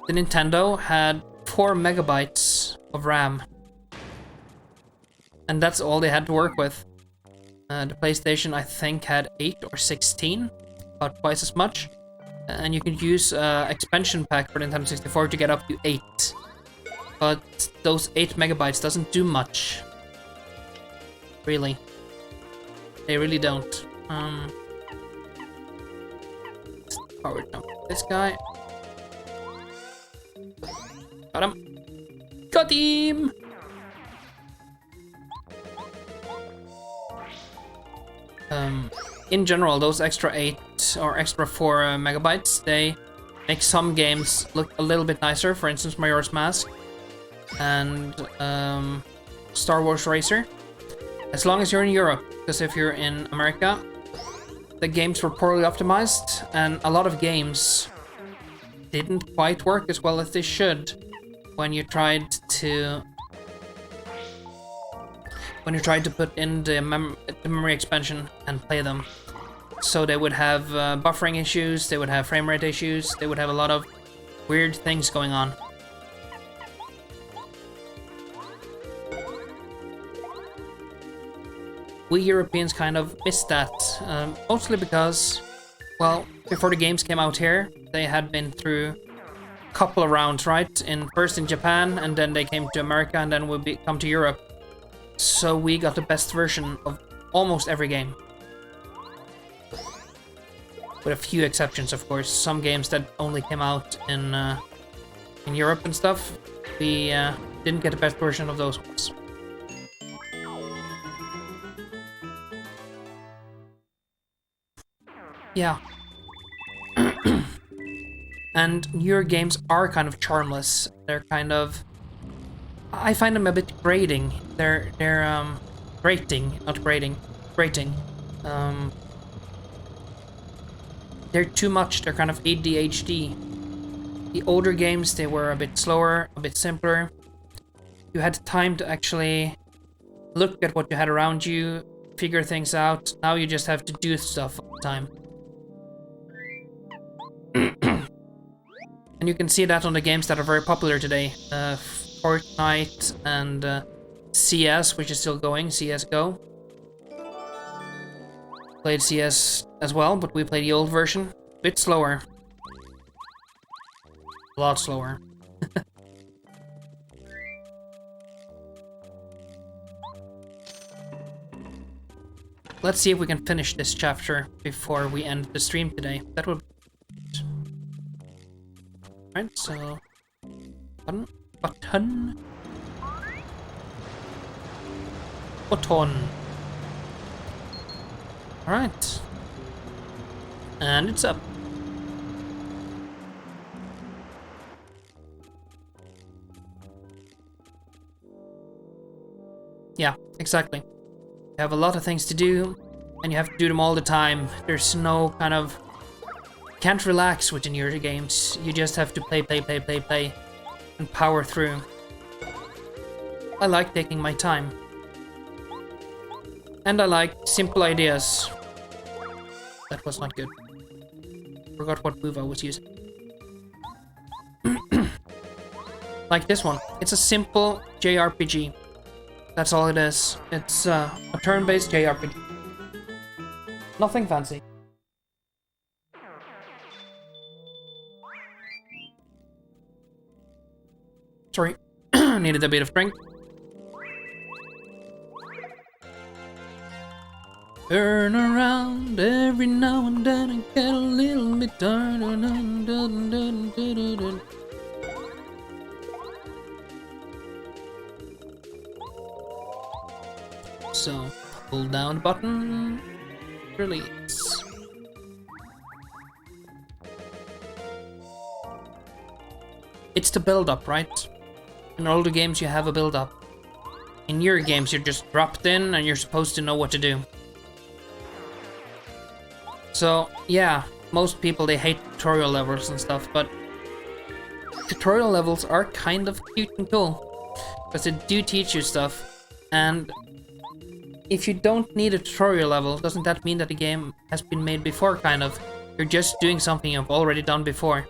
Speaker 1: The Nintendo had 4 megabytes of RAM. And that's all they had to work with. The PlayStation, I think, had 8 or 16, about twice as much. And you could use expansion pack for Nintendo 64 to get up to 8. But those 8 megabytes doesn't do much. Really. They really don't. Power jump this guy. Got him. Got him! In general, those extra 8 or extra 4 megabytes, they make some games look a little bit nicer. For instance, Majora's Mask and Star Wars Racer. As long as you're in Europe, because if you're in America, the games were poorly optimized, and a lot of games didn't quite work as well as they should when you tried to put in the memory expansion and play them. So they would have buffering issues, they would have frame rate issues, they would have a lot of weird things going on. we Europeans kind of missed that, mostly because, well, before the games came out here, they had been through a couple of rounds, right? First in Japan, and then they came to America, and then we come to Europe. So we got the best version of almost every game. With a few exceptions, of course. Some games that only came out in Europe and stuff, we didn't get the best version of those ones. Yeah. And newer games are kind of charmless. They're kind of... I find them a bit grating. They're grating, not grating. Grating. They're too much. They're kind of ADHD. The older games, they were a bit slower, a bit simpler. You had time to actually look at what you had around you, figure things out. Now you just have to do stuff all the time. And you can see that on the games that are very popular today. Fortnite and CS, which is still going, CSGO. Played CS as well, but we played the old version. A bit slower. A lot slower. Let's see if we can finish this chapter before we end the stream today. That would be good. Alright, so... Button. Alright. And it's up. Yeah, exactly. You have a lot of things to do, and you have to do them all the time. There's no kind of... Can't relax within your games. You just have to play, and power through. I like taking my time. And I like simple ideas. That was not good. Forgot what move I was using. Like this one. It's a simple JRPG. That's all it is. It's a turn-based JRPG. Nothing fancy. Sorry. Needed a bit of drink. Turn around every now and then and get a little bit turned. So, pull down the button, release. It's the build-up, right? In older games you have a build-up. In newer games you're just dropped in and you're supposed to know what to do. So, yeah, most people, they hate tutorial levels and stuff, but tutorial levels are kind of cute and cool. Because they do teach you stuff, and if you don't need a tutorial level, doesn't that mean that the game has been made before, kind of? You're just doing something you've already done before.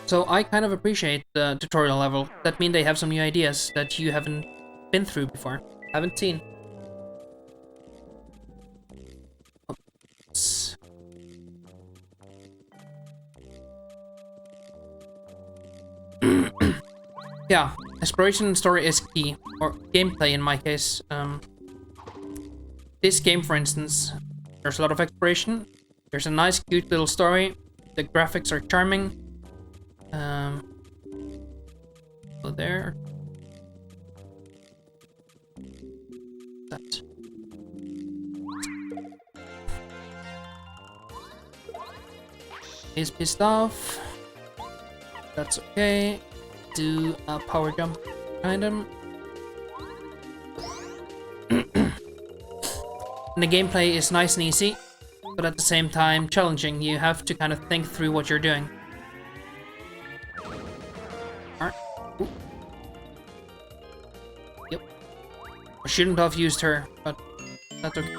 Speaker 1: So I kind of appreciate the tutorial level. That means they have some new ideas that you haven't been through before, haven't seen. Yeah, exploration and story is key, or gameplay in my case. This game, for instance, there's a lot of exploration. There's a nice, cute little story. The graphics are charming. So there. That. He's pissed off. That's okay. Do a power jump behind him. And the gameplay is nice and easy, but at the same time challenging. You have to kind of think through what you're doing. Alright. Yep. I shouldn't have used her, but that's okay.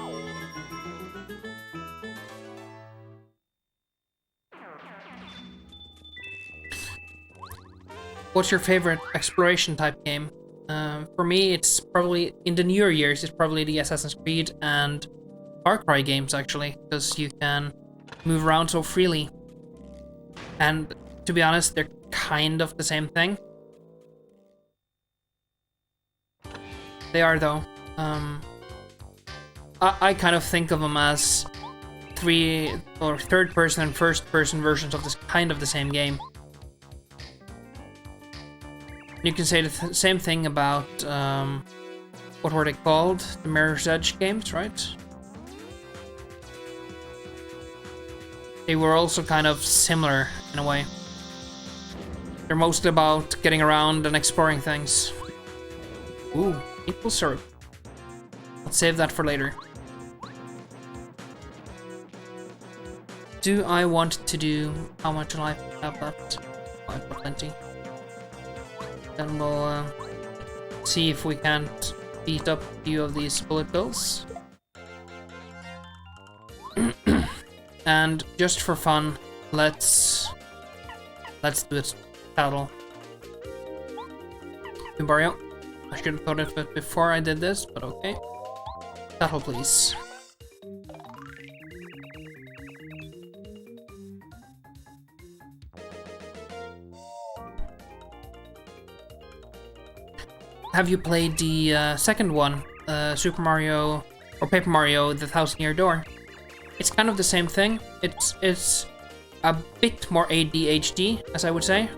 Speaker 1: What's your favorite exploration type game? For me, it's probably, in the newer years, it's probably the Assassin's Creed and Far Cry games, actually, because you can move around so freely. And to be honest, they're kind of the same thing. They are, though. I kind of think of them as third person and first person versions of this kind of the same game. You can say the same thing about what were they called? The Mirror's Edge games, right? They were also kind of similar in a way. They're mostly about getting around and exploring things. Ooh, maple syrup. Let's save that for later. Do I want to do... How much life I have left? I've got plenty. Then we'll see if we can't beat up a few of these bullet bills. And just for fun, let's do this battle. Mario. I should have thought of it before I did this, but okay. Battle, please. Have you played the second one, Super Mario or Paper Mario: The Thousand Year Door? It's kind of the same thing. It's a bit more ADHD, as I would say.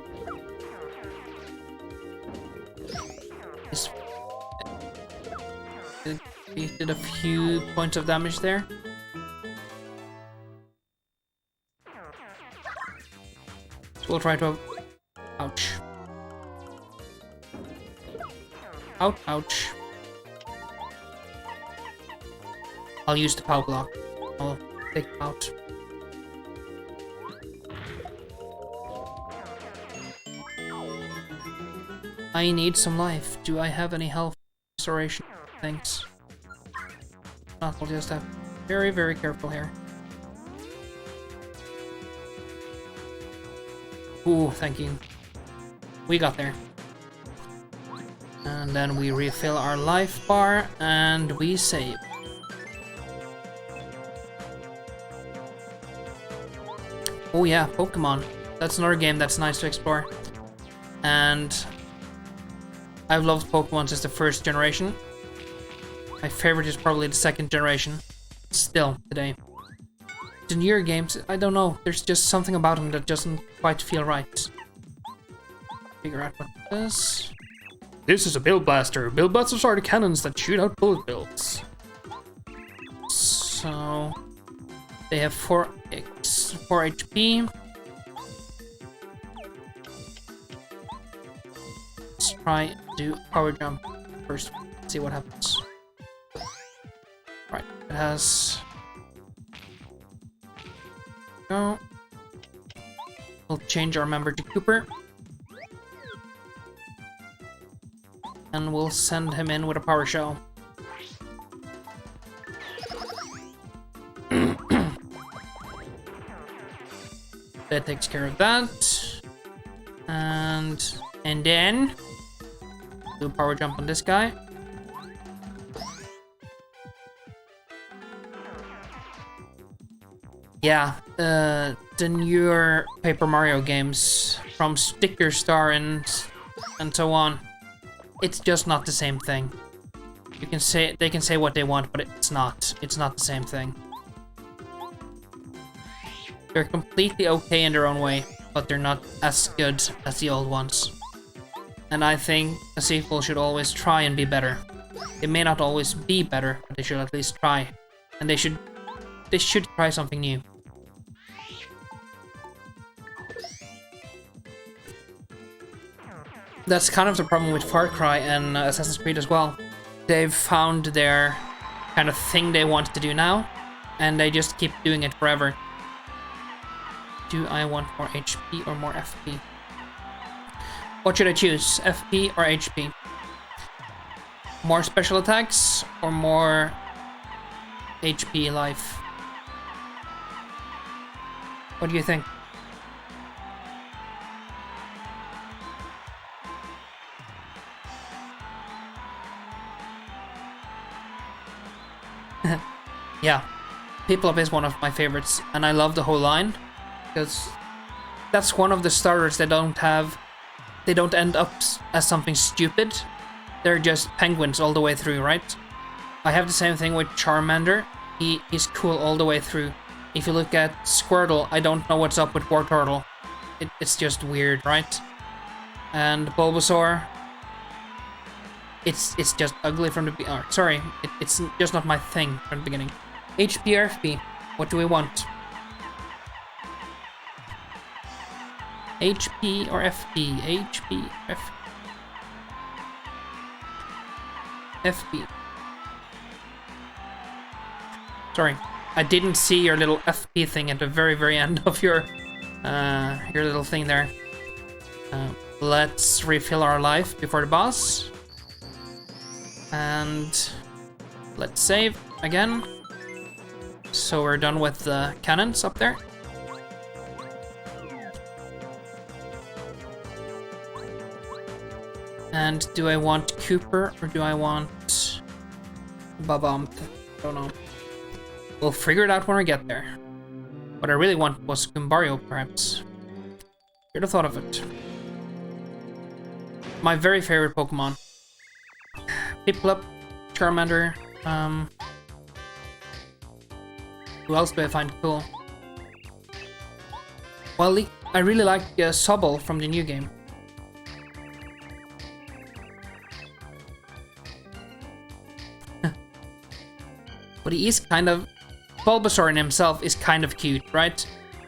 Speaker 1: He did a few points of damage there. So we'll try to... Ouch. Ouch. I'll use the power block. I'll take him out. I need some life. Do I have any health restoration? Thanks. I'll just have to be very, very careful here. Ooh, thank you. We got there. And then we refill our life bar and we save. Oh yeah, Pokemon. That's another game that's nice to explore. And I've loved Pokemon since the first generation. My favorite is probably the second generation. Still, today. The newer games, I don't know. There's just something about them that doesn't quite feel right. Figure out what this is. This is a Build Blaster. Build Blasters are the cannons that shoot out bullet bills. So... They have 4 HP. Let's try and do power jump first. See what happens. Right, it has... Go. We'll change our member to Cooper. And we'll send him in with a power shell. That takes care of that. And then do a power jump on this guy. Yeah, the newer Paper Mario games from Sticker Star and so on. It's just not the same thing. You can say they can say what they want, but it's not. It's not the same thing. They're completely okay in their own way, but they're not as good as the old ones. And I think a sequel should always try and be better. It may not always be better, but they should at least try. And they should try something new. That's kind of the problem with Far Cry and Assassin's Creed as well. They've found their kind of thing they want to do now, and they just keep doing it forever. Do I want more HP or more FP? What should I choose? FP or HP? More special attacks or more HP life? What do you think? Yeah, Piplup is one of my favorites, and I love the whole line, because that's one of the starters that they don't end up as something stupid. They're just penguins all the way through, right? I have the same thing with Charmander. He's cool all the way through. If you look at Squirtle, I don't know what's up with Wartortle. It's just weird, right? And Bulbasaur, it's just ugly from the beginning. Sorry, it's just not my thing from the beginning. HP or FP? What do we want? HP or FP? HP, FP. FP. Sorry, I didn't see your little FP thing at the very end of your little thing there. Let's refill our life before the boss. And let's save again. So we're done with the cannons up there. And do I want Cooper or do I want Babamp? Don't know. We'll figure it out when we get there. What I really want was Gumbario, perhaps. Here'd have thought of it. My very favorite Pokemon. Piplup, Charmander, who else do I find cool? Well, I really like Sobble from the new game. But he is kind of... Bulbasaur in himself is kind of cute, right?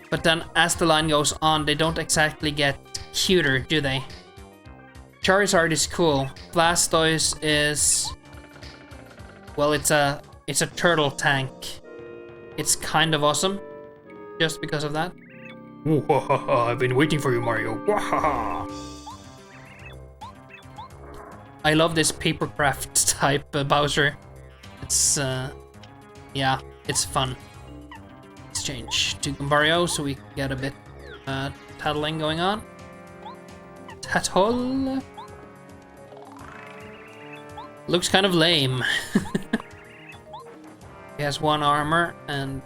Speaker 1: But then as the line goes on, they don't exactly get cuter, do they? Charizard is cool. Blastoise is... Well, it's a turtle tank. It's kind of awesome. Just because of that. I've been waiting for you, Mario. I love this papercraft type Bowser. It's, yeah, it's fun. Let's change to Gumbario so we can get a bit tattling going on. Tattle. Looks kind of lame. He has 1 armor and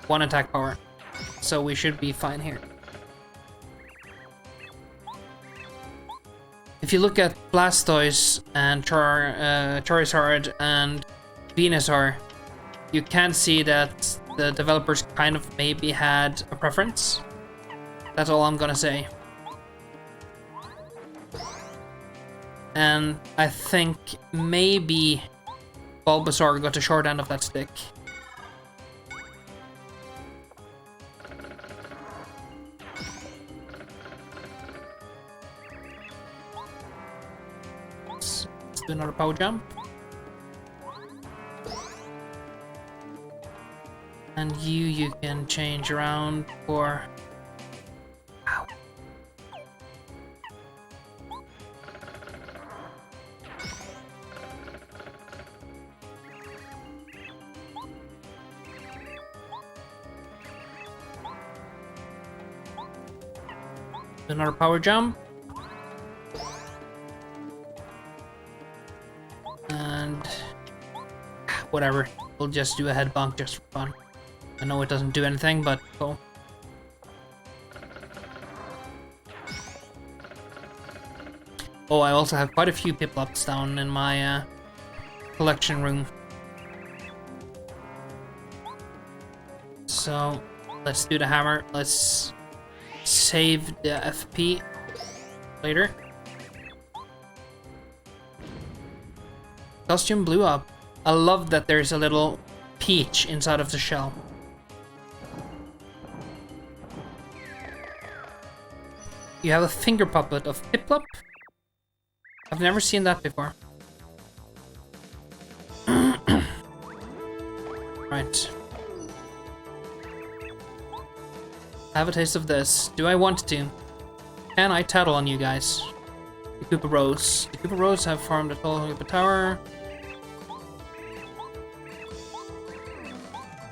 Speaker 1: 1 attack power, so we should be fine here. If you look at Blastoise and Charizard and Venusaur, you can see that the developers kind of maybe had a preference. That's all I'm gonna say. And I think maybe Bulbasaur got the short end of that stick. Let's do another power jump. And you can change around for... Ow. Another power jump. And... whatever. We'll just do a head bonk just for fun. I know it doesn't do anything, but cool. Oh, I also have quite a few Piplups down in my collection room. So, let's do the hammer. Let's save the FP later. Costume blew up. I love that there's a little peach inside of the shell. You have a finger puppet of Piplup? I've never seen that before. Right. Have a taste of this. Do I want to? Can I tattle on you guys? The Koopa Rose. The Koopa Rose have formed a tall Koopa Tower.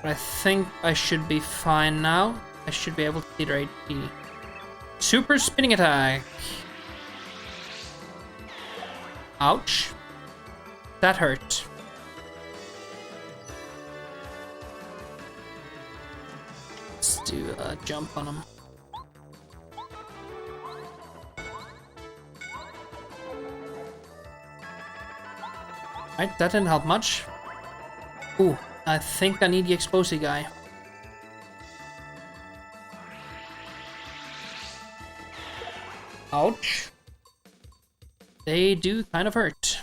Speaker 1: But I think I should be fine now. I should be able to see their HP. Super spinning attack. Ouch. That hurt. Let's do a jump on him. Right, that didn't help much. Ooh, I think I need the explosive guy. Ouch. They do kind of hurt.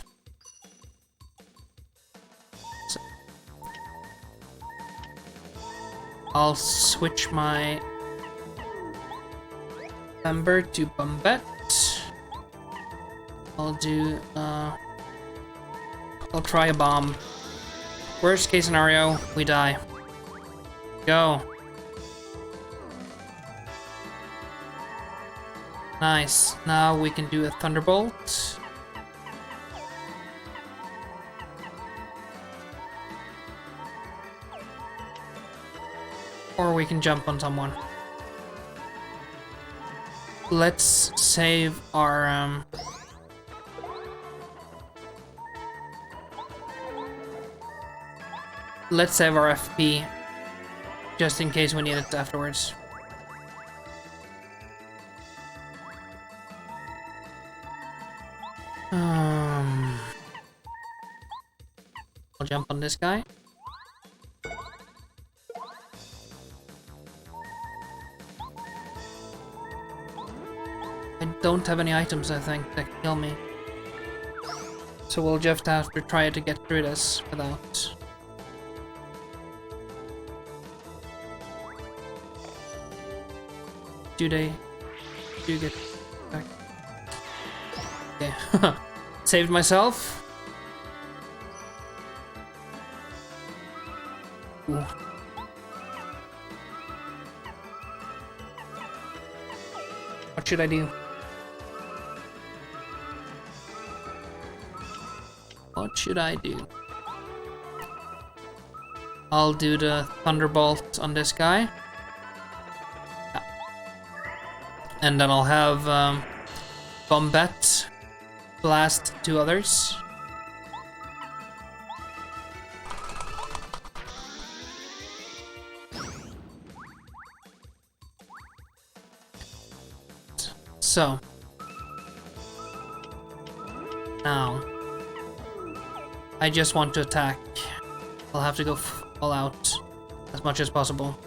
Speaker 1: So I'll switch my Ember to Bombette. I'll do, I'll try a bomb. Worst case scenario, we die. Go. Nice. Now we can do a Thunderbolt. Or we can jump on someone. Let's save our let's save our FP just in case we need it afterwards. I'll jump on this guy. I don't have any items, I think, that can kill me. So we'll just have to try to get through this without... Do you get back? Okay. Saved myself. Ooh. What should I do? What should I do? I'll do the Thunderbolt on this guy. And then I'll have Bombette blast two others. So now I just want to attack. I'll have to go all out as much as possible.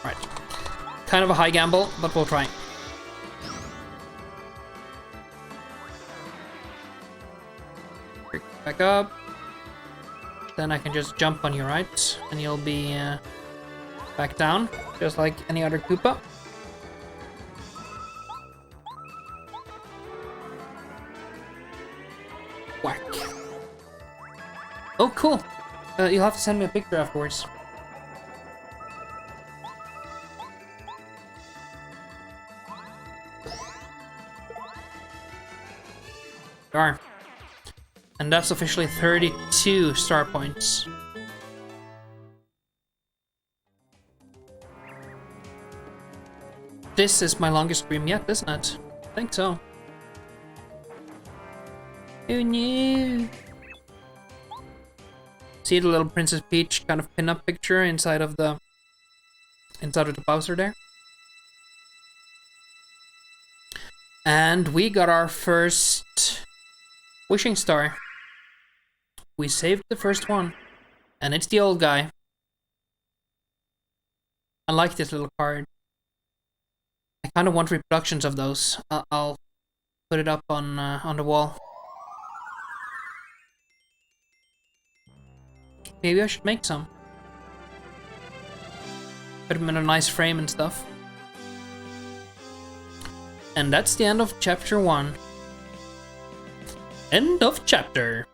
Speaker 1: Right. Kind of a high gamble, but we'll try. Back up. Then I can just jump on you, right? And you'll be back down, just like any other Koopa. Whack. Oh, cool. You'll have to send me a picture afterwards. Darn. And that's officially 32 star points. This is my longest stream yet, isn't it? I think so. Oh no! See the little Princess Peach kind of pin-up picture inside of the Bowser there? And we got our first wishing star. We saved the first one. And it's the old guy. I like this little card. I kind of want reproductions of those. I'll put it up on the wall. Maybe I should make some. Put them in a nice frame and stuff. And that's the end of chapter 1. End of chapter.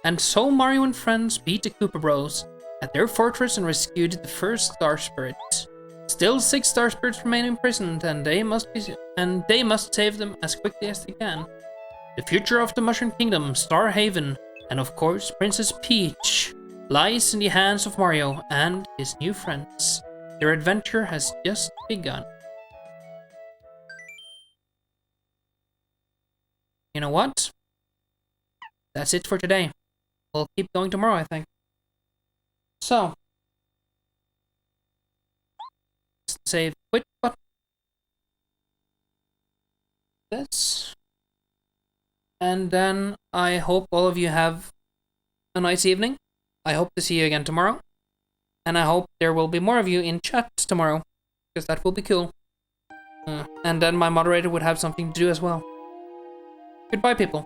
Speaker 1: And so Mario and friends beat the Koopa Bros at their fortress and rescued the first Star Spirit. Still 6 Star Spirits remain imprisoned, and they must save them as quickly as they can. The future of the Mushroom Kingdom, Star Haven, and of course Princess Peach lies in the hands of Mario and his new friends. Their adventure has just begun. you know what? That's it for today. We'll keep going tomorrow, I think. So, save quit button. This. And then I hope all of you have a nice evening. I hope to see you again tomorrow. And I hope there will be more of you in chat tomorrow, because that will be cool. And then my moderator would have something to do as well. Goodbye, people.